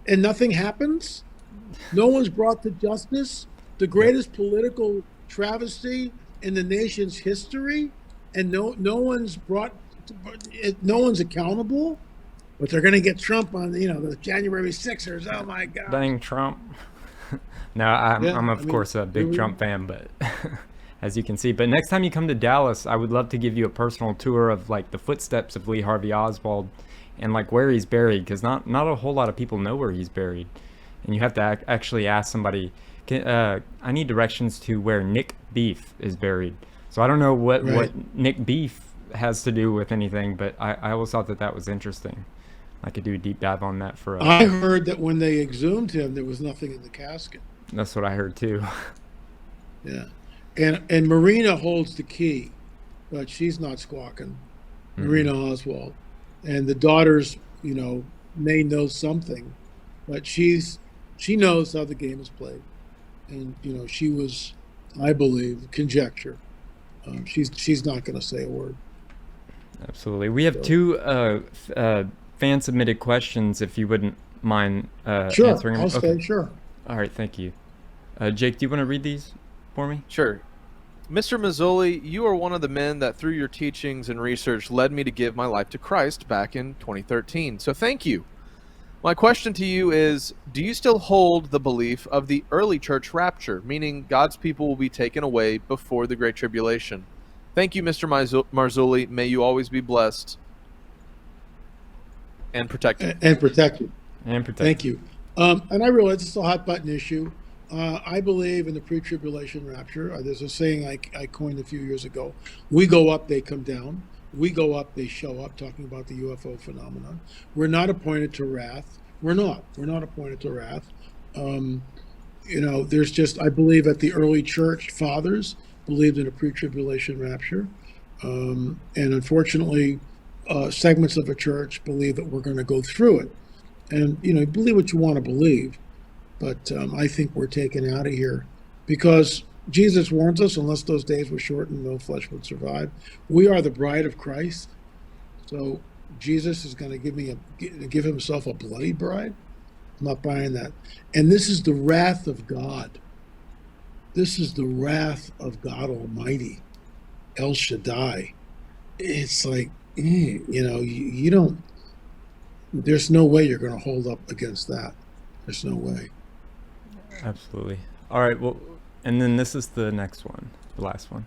nothing happens. No one's brought to justice. The greatest political travesty in the nation's history, and no one's accountable. But they're going to get Trump on, the January 6ers. Oh my God! Dang Trump. No, I'm of course a big Trump fan, but as you can see. But next time you come to Dallas, I would love to give you a personal tour of like the footsteps of Lee Harvey Oswald and like where he's buried, because not a whole lot of people know where he's buried, and you have to actually ask somebody. I need directions to where Nick Beef is buried. So I don't know what Nick Beef has to do with anything, but I always thought that was interesting. I could do a deep dive on that for I heard that when they exhumed him, there was nothing in the casket. That's what I heard too. Yeah. And Marina holds the key, but she's not squawking. Marina Oswald. And the daughters, may know something, but she knows how the game is played. And, she was, I believe, conjecture. She's not going to say a word. Absolutely. We have two fan-submitted questions, if you wouldn't mind answering them. I'll stay, sure. All right, thank you. Jake, do you want to read these for me? Sure. Mr. Marzulli, you are one of the men that through your teachings and research led me to give my life to Christ back in 2013. So thank you. My question to you is, do you still hold the belief of the early church rapture, meaning God's people will be taken away before the Great Tribulation? Thank you, Mr. Marzulli. May you always be blessed and protected. And protected. Thank you. And I realize it's a hot button issue. I believe in the pre-tribulation rapture. There's a saying I coined a few years ago. We go up, they come down. We go up, they show up, talking about the UFO phenomenon. We're not appointed to wrath. We're not appointed to wrath. There's just, I believe that the early church fathers believed in a pre-tribulation rapture. And unfortunately, segments of a church believe that we're going to go through it. And, believe what you want to believe. But I think we're taken out of here because Jesus warns us, unless those days were shortened, no flesh would survive. We are the bride of Christ. So Jesus is going to give himself a bloody bride. I'm not buying that. And this is the wrath of God. This is the wrath of God Almighty, El Shaddai. It's like, you don't. There's no way you're going to hold up against that. There's no way. Absolutely. All right. Well, and then this is the next one, the last one.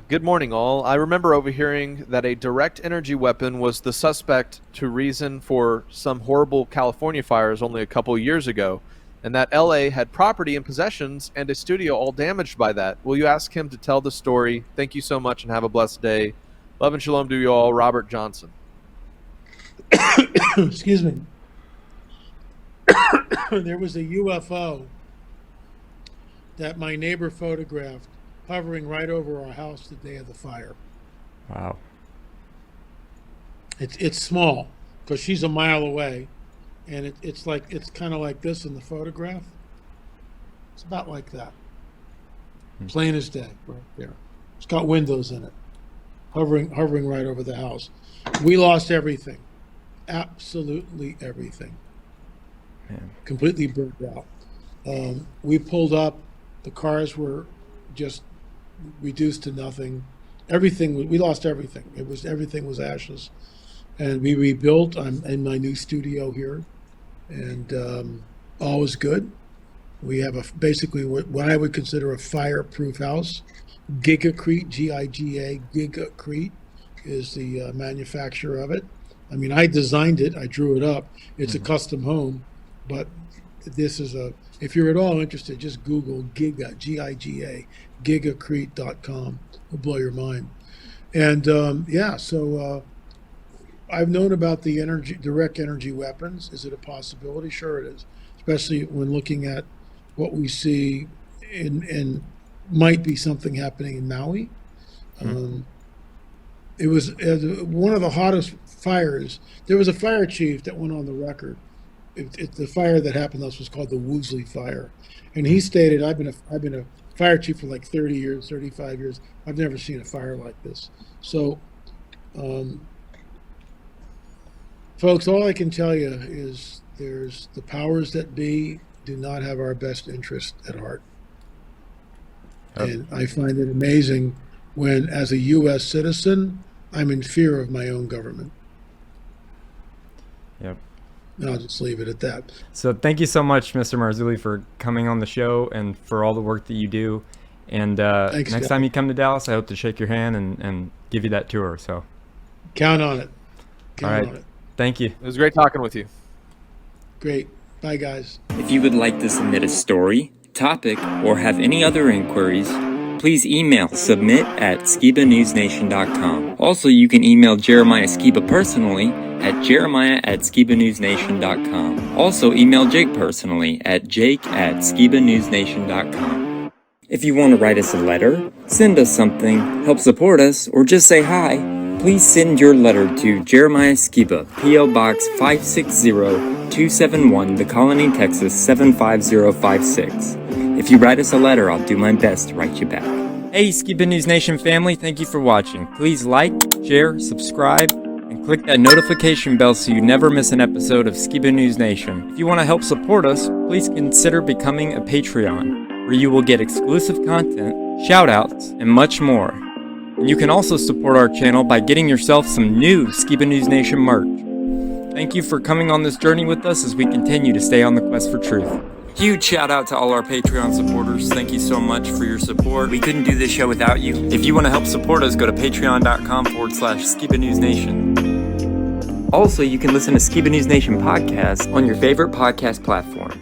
Good morning, all. I remember overhearing that a direct energy weapon was the suspect to reason for some horrible California fires only a couple years ago, and that LA had property and possessions and a studio all damaged by that. Will you ask him to tell the story? Thank you so much and have a blessed day. Love and shalom to you all. Robert Johnson. Excuse me. There was a UFO that my neighbor photographed hovering right over our house the day of the fire. Wow. It's small because she's a mile away, and it's kind of like this in the photograph. It's about like that. Plain as day, right there. It's got windows in it, hovering right over the house. We lost everything, absolutely everything. Man. Completely burned out. We pulled up. The cars were just reduced to nothing. Everything, we lost everything. Everything was ashes. And we rebuilt. I'm in my new studio here, and all is good. We have basically what I would consider a fireproof house. Gigacrete, G-I-G-A, Gigacrete is the manufacturer of it. I mean, I designed it. I drew it up. It's a custom home, but this is if you're at all interested, just Google Giga, G-I-G-A, gigacrete.com. It'll blow your mind. And so I've known about the direct energy weapons. Is it a possibility? Sure it is, especially when looking at what we see and might be something happening in Maui. It was one of the hottest fires. There was a fire chief that went on the record. The fire that happened to us was called the Woolsey Fire, and he stated, "I've been a fire chief for like 30 years, 35 years. I've never seen a fire like this." So, folks, all I can tell you is there's the powers that be do not have our best interest at heart, and I find it amazing when, as a U.S. citizen, I'm in fear of my own government. Yep. I'll just leave it at that. So thank you so much, Mr. Marzulli, for coming on the show and for all the work that you do. And Thanks, next Jeff. time you come to Dallas, I hope to shake your hand and give you that tour. So Count on it. all right. On it. Thank you. It was great talking with you. Great. Bye, guys. If you would like to submit a story, topic, or have any other inquiries, please email submit@skibanewsnation.com. Also, you can email Jeremiah Skiba personally at jeremiah@skibanewsnation.com. Also, email Jake personally at jake@skibanewsnation.com. If you want to write us a letter, send us something, help support us, or just say hi, please send your letter to Jeremiah Skiba, P.O. Box 560-271, The Colony, Texas 75056. If you write us a letter, I'll do my best to write you back. Hey, Skiba News Nation family, thank you for watching. Please like, share, subscribe, and click that notification bell so you never miss an episode of Skiba News Nation. If you want to help support us, please consider becoming a Patreon, where you will get exclusive content, shoutouts, and much more. And you can also support our channel by getting yourself some new Skiba News Nation merch. Thank you for coming on this journey with us as we continue to stay on the quest for truth. Huge shout out to all our Patreon supporters. Thank you so much for your support. We couldn't do this show without you. If you want to help support us, go to patreon.com/Skiba News Nation. Also, you can listen to Skiba News Nation podcast on your favorite podcast platform.